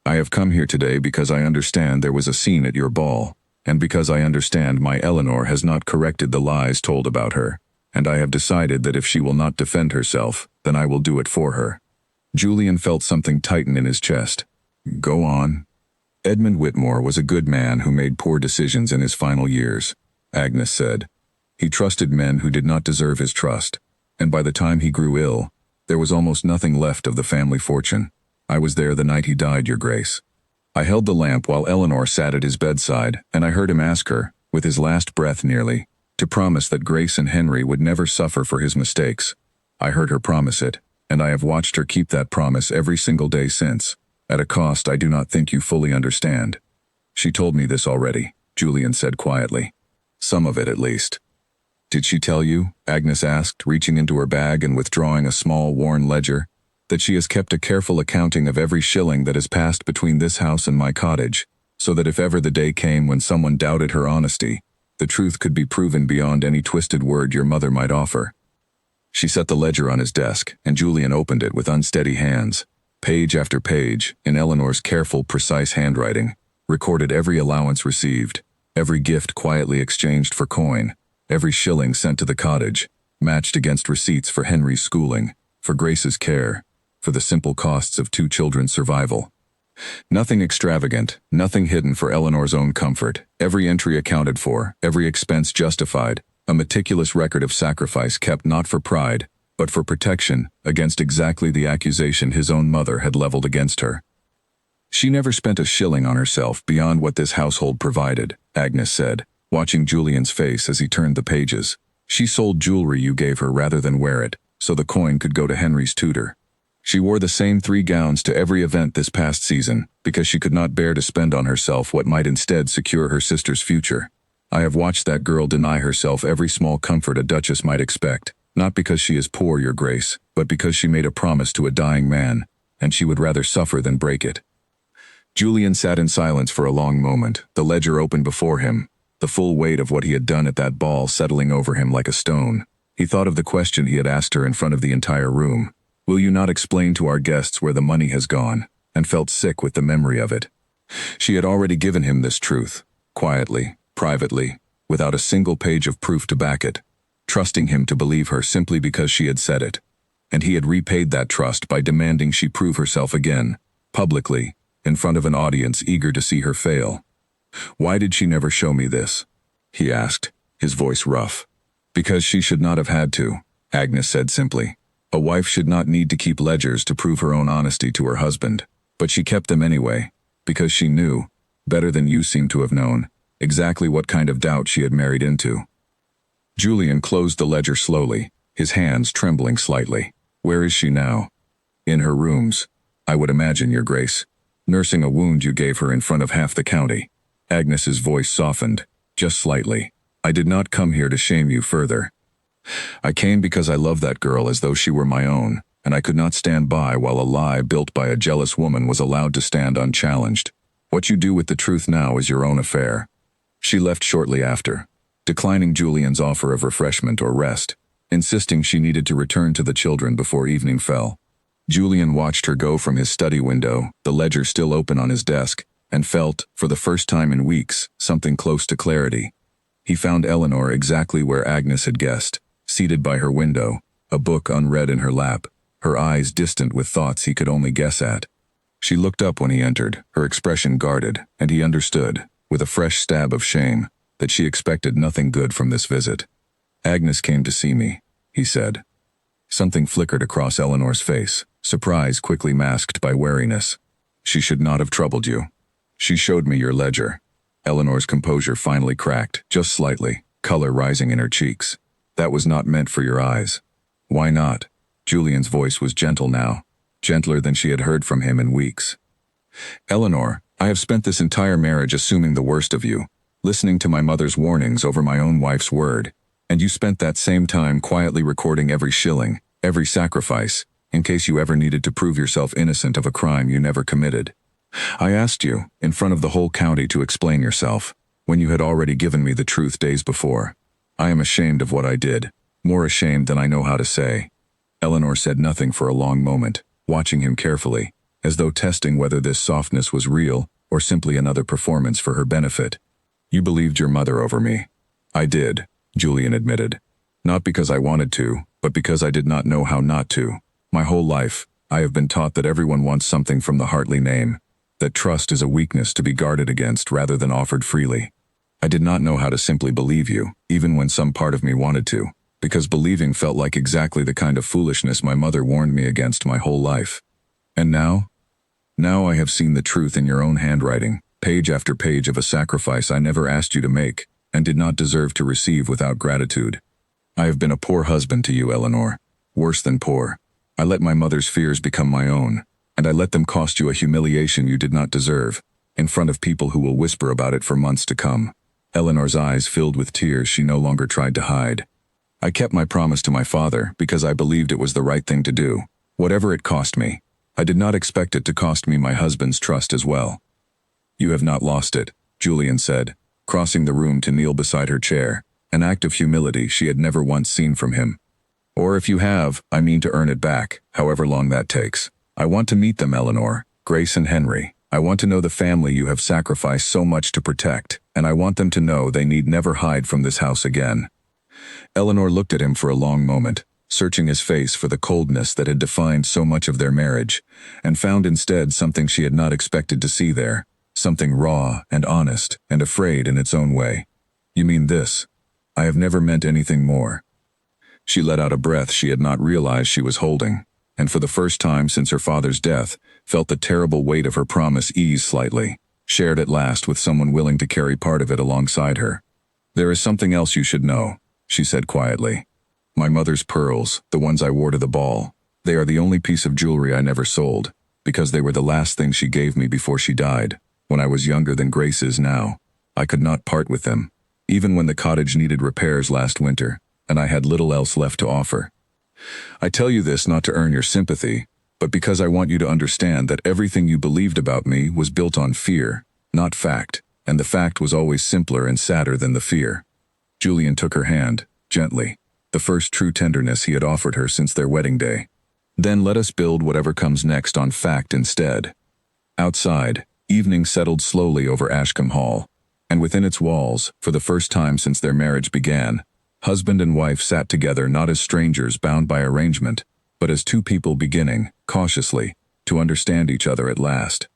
I have come here today because I understand there was a scene at your ball, and because I understand my Eleanor has not corrected the lies told about her, and I have decided that if she will not defend herself, then I will do it for her." Julian felt something tighten in his chest. "Go on." "Edmund Whitmore was a good man who made poor decisions in his final years," Agnes said. "He trusted men who did not deserve his trust, and by the time he grew ill, there was almost nothing left of the family fortune. I was there the night he died, Your Grace. I held the lamp while Eleanor sat at his bedside, and I heard him ask her, with his last breath nearly, to promise that Grace and Henry would never suffer for his mistakes. I heard her promise it, and I have watched her keep that promise every single day since, at a cost I do not think you fully understand." "She told me this already," Julian said quietly. "Some of it, at least." "Did she tell you," Agnes asked, reaching into her bag and withdrawing a small worn ledger, "that she has kept a careful accounting of every shilling that has passed between this house and my cottage, so that if ever the day came when someone doubted her honesty, the truth could be proven beyond any twisted word your mother might offer?" She set the ledger on his desk, and Julian opened it with unsteady hands. Page after page, in Eleanor's careful, precise handwriting, recorded every allowance received, every gift quietly exchanged for coin, every shilling sent to the cottage, matched against receipts for Henry's schooling, for Grace's care, for the simple costs of 2 children's survival. Nothing extravagant, nothing hidden for Eleanor's own comfort, every entry accounted for, every expense justified, a meticulous record of sacrifice kept not for pride, but for protection against exactly the accusation his own mother had leveled against her. "She never spent a shilling on herself beyond what this household provided," Agnes said, watching Julian's face as he turned the pages. "She sold jewelry you gave her rather than wear it, so the coin could go to Henry's tutor. She wore the same 3 gowns to every event this past season, because she could not bear to spend on herself what might instead secure her sister's future. I have watched that girl deny herself every small comfort a duchess might expect, not because she is poor, Your Grace, but because she made a promise to a dying man, and she would rather suffer than break it." Julian sat in silence for a long moment, the ledger open before him, the full weight of what he had done at that ball settling over him like a stone. He thought of the question he had asked her in front of the entire room. "Will you not explain to our guests where the money has gone?" and felt sick with the memory of it. She had already given him this truth, quietly, privately, without a single page of proof to back it, trusting him to believe her simply because she had said it. And he had repaid that trust by demanding she prove herself again, publicly, in front of an audience eager to see her fail. "Why did she never show me this?" he asked, his voice rough. "Because she should not have had to," Agnes said simply. "A wife should not need to keep ledgers to prove her own honesty to her husband, but she kept them anyway, because she knew, better than you seem to have known, exactly what kind of doubt she had married into." Julian closed the ledger slowly, his hands trembling slightly. "Where is she now?" "In her rooms, I would imagine, Your Grace, nursing a wound you gave her in front of half the county." Agnes's voice softened, just slightly. "I did not come here to shame you further. I came because I love that girl as though she were my own, and I could not stand by while a lie built by a jealous woman was allowed to stand unchallenged. What you do with the truth now is your own affair." She left shortly after, declining Julian's offer of refreshment or rest, insisting she needed to return to the children before evening fell. Julian watched her go from his study window, the ledger still open on his desk, and felt, for the first time in weeks, something close to clarity. He found Eleanor exactly where Agnes had guessed, seated by her window, a book unread in her lap, her eyes distant with thoughts he could only guess at. She looked up when he entered, her expression guarded, and he understood, with a fresh stab of shame, that she expected nothing good from this visit. "Agnes came to see me," he said. Something flickered across Eleanor's face, surprise quickly masked by wariness. "She should not have troubled you. She showed me your ledger." Eleanor's composure finally cracked, just slightly, color rising in her cheeks. "That was not meant for your eyes." "Why not?" Julian's voice was gentle now, gentler than she had heard from him in weeks. "Eleanor, I have spent this entire marriage assuming the worst of you, listening to my mother's warnings over my own wife's word, and you spent that same time quietly recording every shilling, every sacrifice, in case you ever needed to prove yourself innocent of a crime you never committed. I asked you, in front of the whole county, to explain yourself, when you had already given me the truth days before. I am ashamed of what I did, more ashamed than I know how to say." Eleanor said nothing for a long moment, watching him carefully, as though testing whether this softness was real or simply another performance for her benefit. "You believed your mother over me." "I did," Julian admitted. "Not because I wanted to, but because I did not know how not to. My whole life, I have been taught that everyone wants something from the Hartley name, that trust is a weakness to be guarded against rather than offered freely. I did not know how to simply believe you, even when some part of me wanted to, because believing felt like exactly the kind of foolishness my mother warned me against my whole life. And now? Now I have seen the truth in your own handwriting, page after page of a sacrifice I never asked you to make, and did not deserve to receive without gratitude. I have been a poor husband to you, Eleanor. Worse than poor. I let my mother's fears become my own, and I let them cost you a humiliation you did not deserve, in front of people who will whisper about it for months to come." Eleanor's eyes filled with tears she no longer tried to hide. "I kept my promise to my father because I believed it was the right thing to do, whatever it cost me. I did not expect it to cost me my husband's trust as well." "You have not lost it," Julian said, crossing the room to kneel beside her chair, an act of humility she had never once seen from him. "Or if you have, I mean to earn it back, however long that takes. I want to meet them, Eleanor, Grace and Henry. I want to know the family you have sacrificed so much to protect, and I want them to know they need never hide from this house again." Eleanor looked at him for a long moment, searching his face for the coldness that had defined so much of their marriage, and found instead something she had not expected to see there, something raw and honest and afraid in its own way. "You mean this? I have never meant anything more." She let out a breath she had not realized she was holding, and for the first time since her father's death, felt the terrible weight of her promise ease slightly, shared at last with someone willing to carry part of it alongside her. "There is something else you should know," she said quietly. "My mother's pearls, the ones I wore to the ball, they are the only piece of jewelry I never sold, because they were the last thing she gave me before she died, when I was younger than Grace is now. I could not part with them, even when the cottage needed repairs last winter, and I had little else left to offer. I tell you this not to earn your sympathy, but because I want you to understand that everything you believed about me was built on fear, not fact, and the fact was always simpler and sadder than the fear." Julian took her hand, gently, the first true tenderness he had offered her since their wedding day. "Then let us build whatever comes next on fact instead." Outside, evening settled slowly over Ashcombe Hall, and within its walls, for the first time since their marriage began, husband and wife sat together not as strangers bound by arrangement, but as two people beginning, cautiously, to understand each other at last.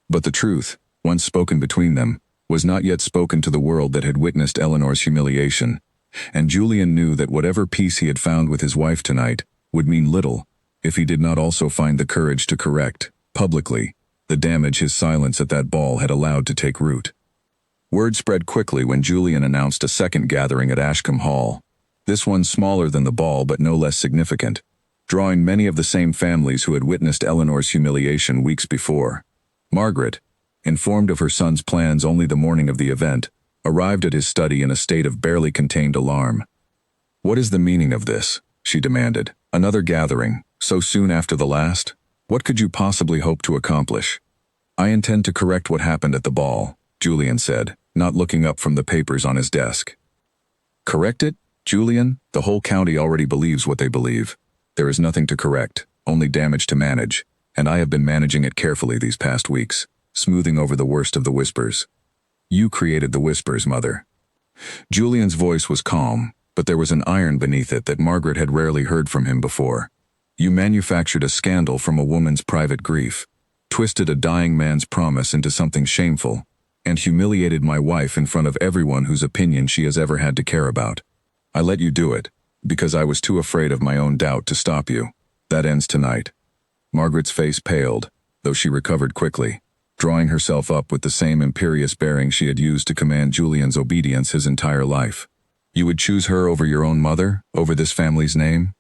But the truth, once spoken between them, was not yet spoken to the world that had witnessed Eleanor's humiliation, and Julian knew that whatever peace he had found with his wife tonight would mean little if he did not also find the courage to correct, publicly, the damage his silence at that ball had allowed to take root. Word spread quickly when Julian announced a second gathering at Ashcombe Hall, this one smaller than the ball but no less significant, drawing many of the same families who had witnessed Eleanor's humiliation weeks before. Margaret, informed of her son's plans only the morning of the event, arrived at his study in a state of barely contained alarm. "What is the meaning of this?" she demanded. "Another gathering, so soon after the last? What could you possibly hope to accomplish?" "I intend to correct what happened at the ball," Julian said, not looking up from the papers on his desk. "Correct it, Julian? The whole county already believes what they believe. There is nothing to correct, only damage to manage, and I have been managing it carefully these past weeks, smoothing over the worst of the whispers." "You created the whispers, Mother." Julian's voice was calm, but there was an iron beneath it that Margaret had rarely heard from him before. "You manufactured a scandal from a woman's private grief, twisted a dying man's promise into something shameful, and humiliated my wife in front of everyone whose opinion she has ever had to care about. I let you do it, because I was too afraid of my own doubt to stop you. That ends tonight." Margaret's face paled, though she recovered quickly, drawing herself up with the same imperious bearing she had used to command Julian's obedience his entire life. "You would choose her over your own mother, over this family's name?"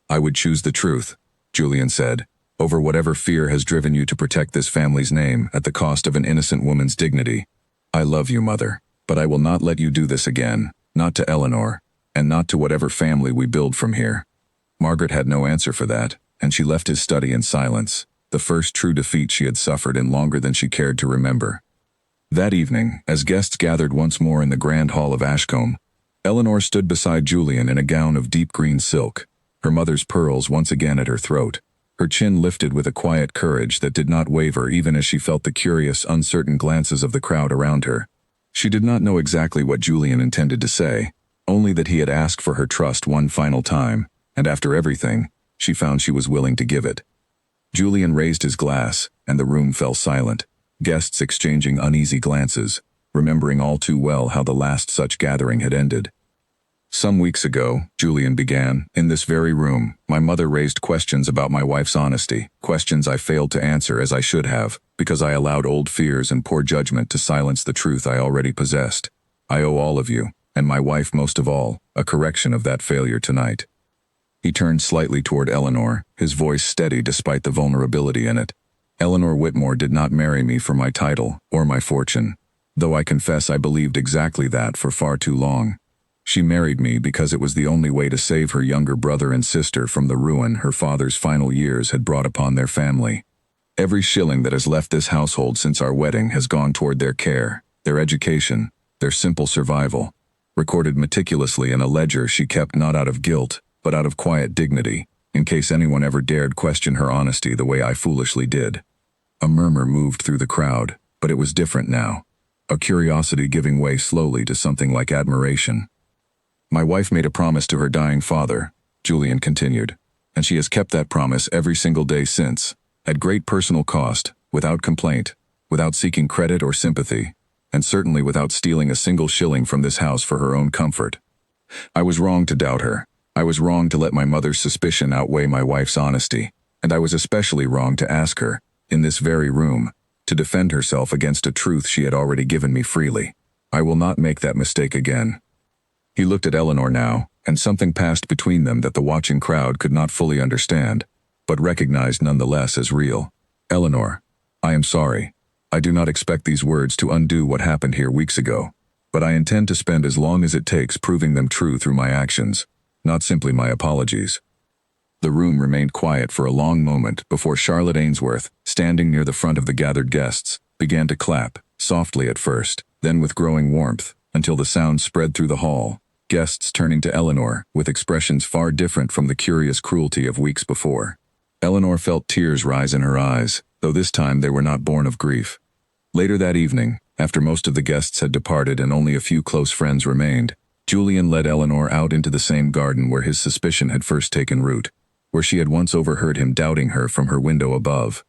"I would choose the truth," Julian said, "over whatever fear has driven you to protect this family's name at the cost of an innocent woman's dignity. I love you, Mother, but I will not let you do this again, not to Eleanor, and not to whatever family we build from here." Margaret had no answer for that, and she left his study in silence, the first true defeat she had suffered in longer than she cared to remember. That evening, as guests gathered once more in the grand hall of Ashcombe, Eleanor stood beside Julian in a gown of deep green silk, her mother's pearls once again at her throat, her chin lifted with a quiet courage that did not waver even as she felt the curious, uncertain glances of the crowd around her. She did not know exactly what Julian intended to say, only that he had asked for her trust one final time, and after everything, she found she was willing to give it. Julian raised his glass, and the room fell silent, guests exchanging uneasy glances, remembering all too well how the last such gathering had ended. Some weeks ago, Julian began, in this very room, my mother raised questions about my wife's honesty, questions I failed to answer as I should have, because I allowed old fears and poor judgment to silence the truth I already possessed. I owe all of you, and my wife most of all, a correction of that failure tonight. He turned slightly toward Eleanor, his voice steady despite the vulnerability in it. Eleanor Whitmore did not marry me for my title or my fortune, though I confess I believed exactly that for far too long. She married me because it was the only way to save her younger brother and sister from the ruin her father's final years had brought upon their family. Every shilling that has left this household since our wedding has gone toward their care, their education, their simple survival, recorded meticulously in a ledger she kept not out of guilt, but out of quiet dignity, in case anyone ever dared question her honesty the way I foolishly did. A murmur moved through the crowd, but it was different now, a curiosity giving way slowly to something like admiration. My wife made a promise to her dying father, Julian continued, and she has kept that promise every single day since, at great personal cost, without complaint, without seeking credit or sympathy, and certainly without stealing a single shilling from this house for her own comfort. I was wrong to doubt her. I was wrong to let my mother's suspicion outweigh my wife's honesty, and I was especially wrong to ask her, in this very room, to defend herself against a truth she had already given me freely. I will not make that mistake again. He looked at Eleanor now, and something passed between them that the watching crowd could not fully understand, but recognized nonetheless as real. Eleanor, I am sorry. I do not expect these words to undo what happened here weeks ago, but I intend to spend as long as it takes proving them true through my actions, not simply my apologies. The room remained quiet for a long moment before Charlotte Ainsworth, standing near the front of the gathered guests, began to clap, softly at first, then with growing warmth, until the sound spread through the hall, guests turning to Eleanor with expressions far different from the curious cruelty of weeks before. Eleanor felt tears rise in her eyes, though this time they were not born of grief. Later that evening, after most of the guests had departed and only a few close friends remained, Julian led Eleanor out into the same garden where his suspicion had first taken root, where she had once overheard him doubting her from her window above.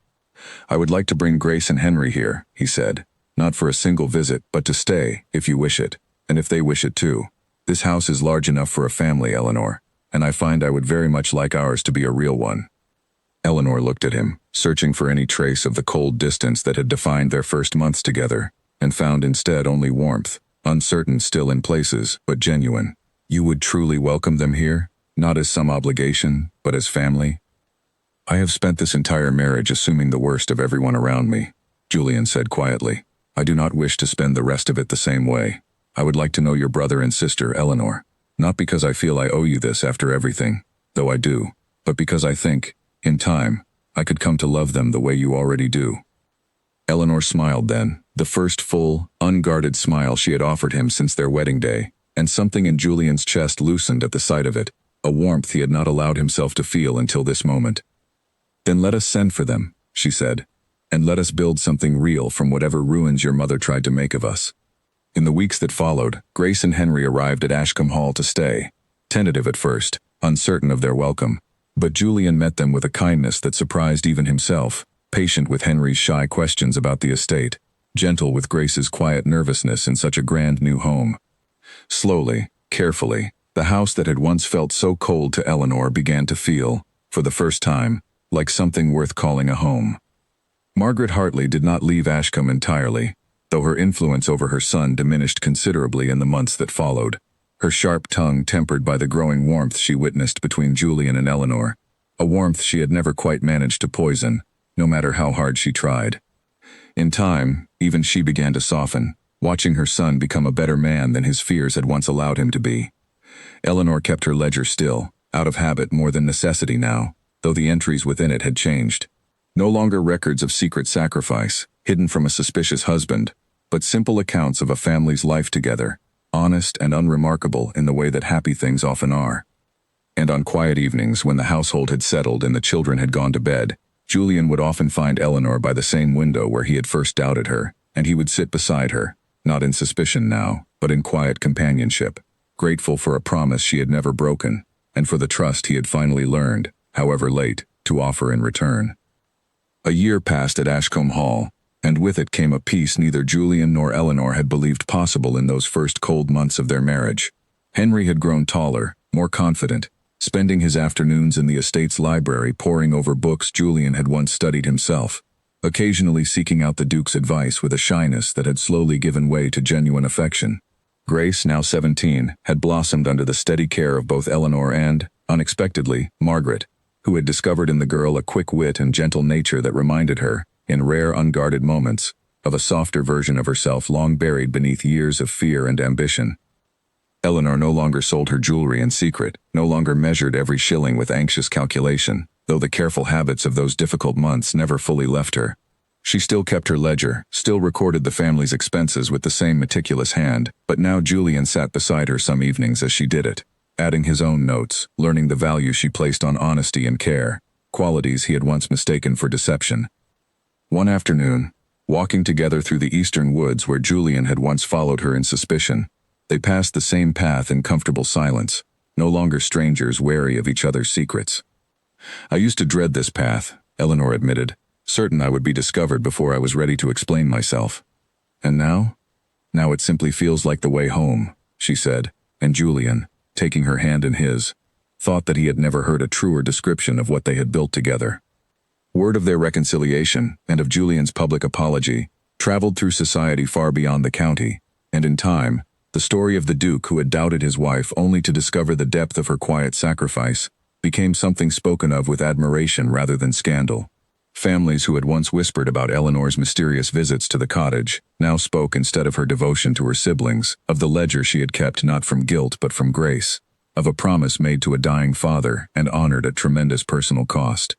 I would like to bring Grace and Henry here, he said, not for a single visit, but to stay, if you wish it, and if they wish it too. This house is large enough for a family, Eleanor, and I find I would very much like ours to be a real one. Eleanor looked at him, searching for any trace of the cold distance that had defined their first months together, and found instead only warmth, uncertain still in places, but genuine. You would truly welcome them here, not as some obligation, but as family? I have spent this entire marriage assuming the worst of everyone around me, Julian said quietly. I do not wish to spend the rest of it the same way. I would like to know your brother and sister, Eleanor, not because I feel I owe you this after everything, though I do, but because I think, in time, I could come to love them the way you already do. Eleanor smiled then, the first full, unguarded smile she had offered him since their wedding day, and something in Julian's chest loosened at the sight of it, a warmth he had not allowed himself to feel until this moment. Then let us send for them, she said, and let us build something real from whatever ruins your mother tried to make of us. In the weeks that followed, Grace and Henry arrived at Ashcombe Hall to stay, tentative at first, uncertain of their welcome, but Julian met them with a kindness that surprised even himself, patient with Henry's shy questions about the estate, gentle with Grace's quiet nervousness in such a grand new home. Slowly, carefully, the house that had once felt so cold to Eleanor began to feel, for the first time, like something worth calling a home. Margaret Hartley did not leave Ashcombe entirely, though her influence over her son diminished considerably in the months that followed, her sharp tongue tempered by the growing warmth she witnessed between Julian and Eleanor, a warmth she had never quite managed to poison, no matter how hard she tried. In time, even she began to soften, watching her son become a better man than his fears had once allowed him to be. Eleanor kept her ledger still, out of habit more than necessity now, though the entries within it had changed. No longer records of secret sacrifice, hidden from a suspicious husband, but simple accounts of a family's life together, honest and unremarkable in the way that happy things often are. And on quiet evenings when the household had settled and the children had gone to bed, Julian would often find Eleanor by the same window where he had first doubted her, and he would sit beside her, not in suspicion now, but in quiet companionship, grateful for a promise she had never broken, and for the trust he had finally learned, however late, to offer in return. A year passed at Ashcombe Hall, and with it came a peace neither Julian nor Eleanor had believed possible in those first cold months of their marriage. Henry had grown taller, more confident, spending his afternoons in the estate's library poring over books Julian had once studied himself, occasionally seeking out the Duke's advice with a shyness that had slowly given way to genuine affection. Grace, now 17, had blossomed under the steady care of both Eleanor and, unexpectedly, Margaret, who had discovered in the girl a quick wit and gentle nature that reminded her, in rare unguarded moments, of a softer version of herself long buried beneath years of fear and ambition. Eleanor no longer sold her jewelry in secret, no longer measured every shilling with anxious calculation, though the careful habits of those difficult months never fully left her. She still kept her ledger, still recorded the family's expenses with the same meticulous hand, but now Julian sat beside her some evenings as she did it, adding his own notes, learning the value she placed on honesty and care, qualities he had once mistaken for deception. One afternoon, walking together through the eastern woods where Julian had once followed her in suspicion, they passed the same path in comfortable silence, no longer strangers wary of each other's secrets. "I used to dread this path," Eleanor admitted, certain I would be discovered before I was ready to explain myself. "And now? Now it simply feels like the way home," she said, and Julian, taking her hand in his, thought that he had never heard a truer description of what they had built together. Word of their reconciliation, and of Julian's public apology, traveled through society far beyond the county, and in time, the story of the Duke who had doubted his wife only to discover the depth of her quiet sacrifice became something spoken of with admiration rather than scandal. Families who had once whispered about Eleanor's mysterious visits to the cottage now spoke, instead of her devotion to her siblings, of the ledger she had kept not from guilt but from grace, of a promise made to a dying father and honored at tremendous personal cost.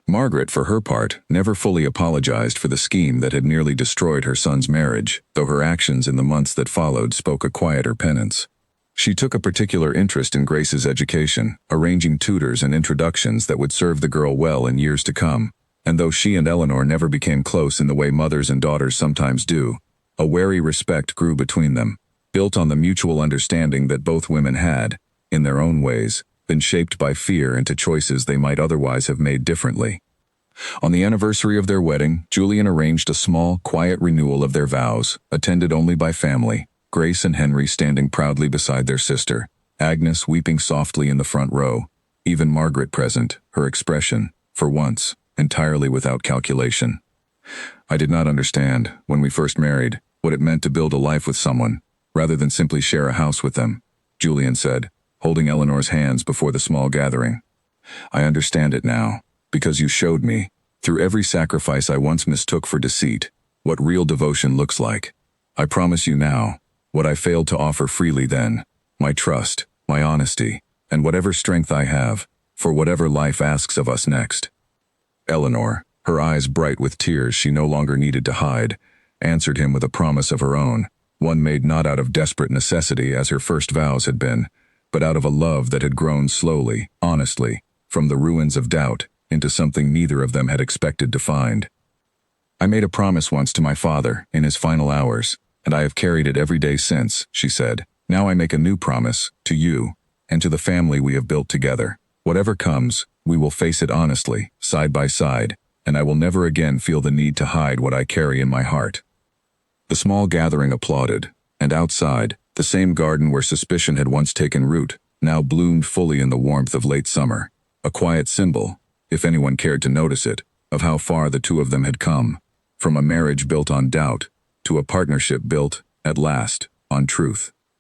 Margaret, for her part, never fully apologized for the scheme that had nearly destroyed her son's marriage, though her actions in the months that followed spoke a quieter penance. She took a particular interest in Grace's education, arranging tutors and introductions that would serve the girl well in years to come, and though she and Eleanor never became close in the way mothers and daughters sometimes do, a wary respect grew between them, built on the mutual understanding that both women had, in their own ways, been shaped by fear into choices they might otherwise have made differently. On the anniversary of their wedding, Julian arranged a small, quiet renewal of their vows, attended only by family, Grace and Henry standing proudly beside their sister, Agnes weeping softly in the front row, even Margaret present, her expression, for once, entirely without calculation. "I did not understand, when we first married, what it meant to build a life with someone, rather than simply share a house with them," Julian said, holding Eleanor's hands before the small gathering. "I understand it now, because you showed me, through every sacrifice I once mistook for deceit, what real devotion looks like. I promise you now, what I failed to offer freely then, my trust, my honesty, and whatever strength I have, for whatever life asks of us next." Eleanor, her eyes bright with tears she no longer needed to hide, answered him with a promise of her own, one made not out of desperate necessity as her first vows had been, but out of a love that had grown slowly, honestly, from the ruins of doubt into something neither of them had expected to find. "I made a promise once to my father, in his final hours, and I have carried it every day since," she said. "Now I make a new promise, to you, and to the family we have built together. Whatever comes, we will face it honestly, side by side, and I will never again feel the need to hide what I carry in my heart." The small gathering applauded, and outside, the same garden where suspicion had once taken root, now bloomed fully in the warmth of late summer, a quiet symbol, if anyone cared to notice it, of how far the two of them had come, from a marriage built on doubt, to a partnership built, at last, on truth.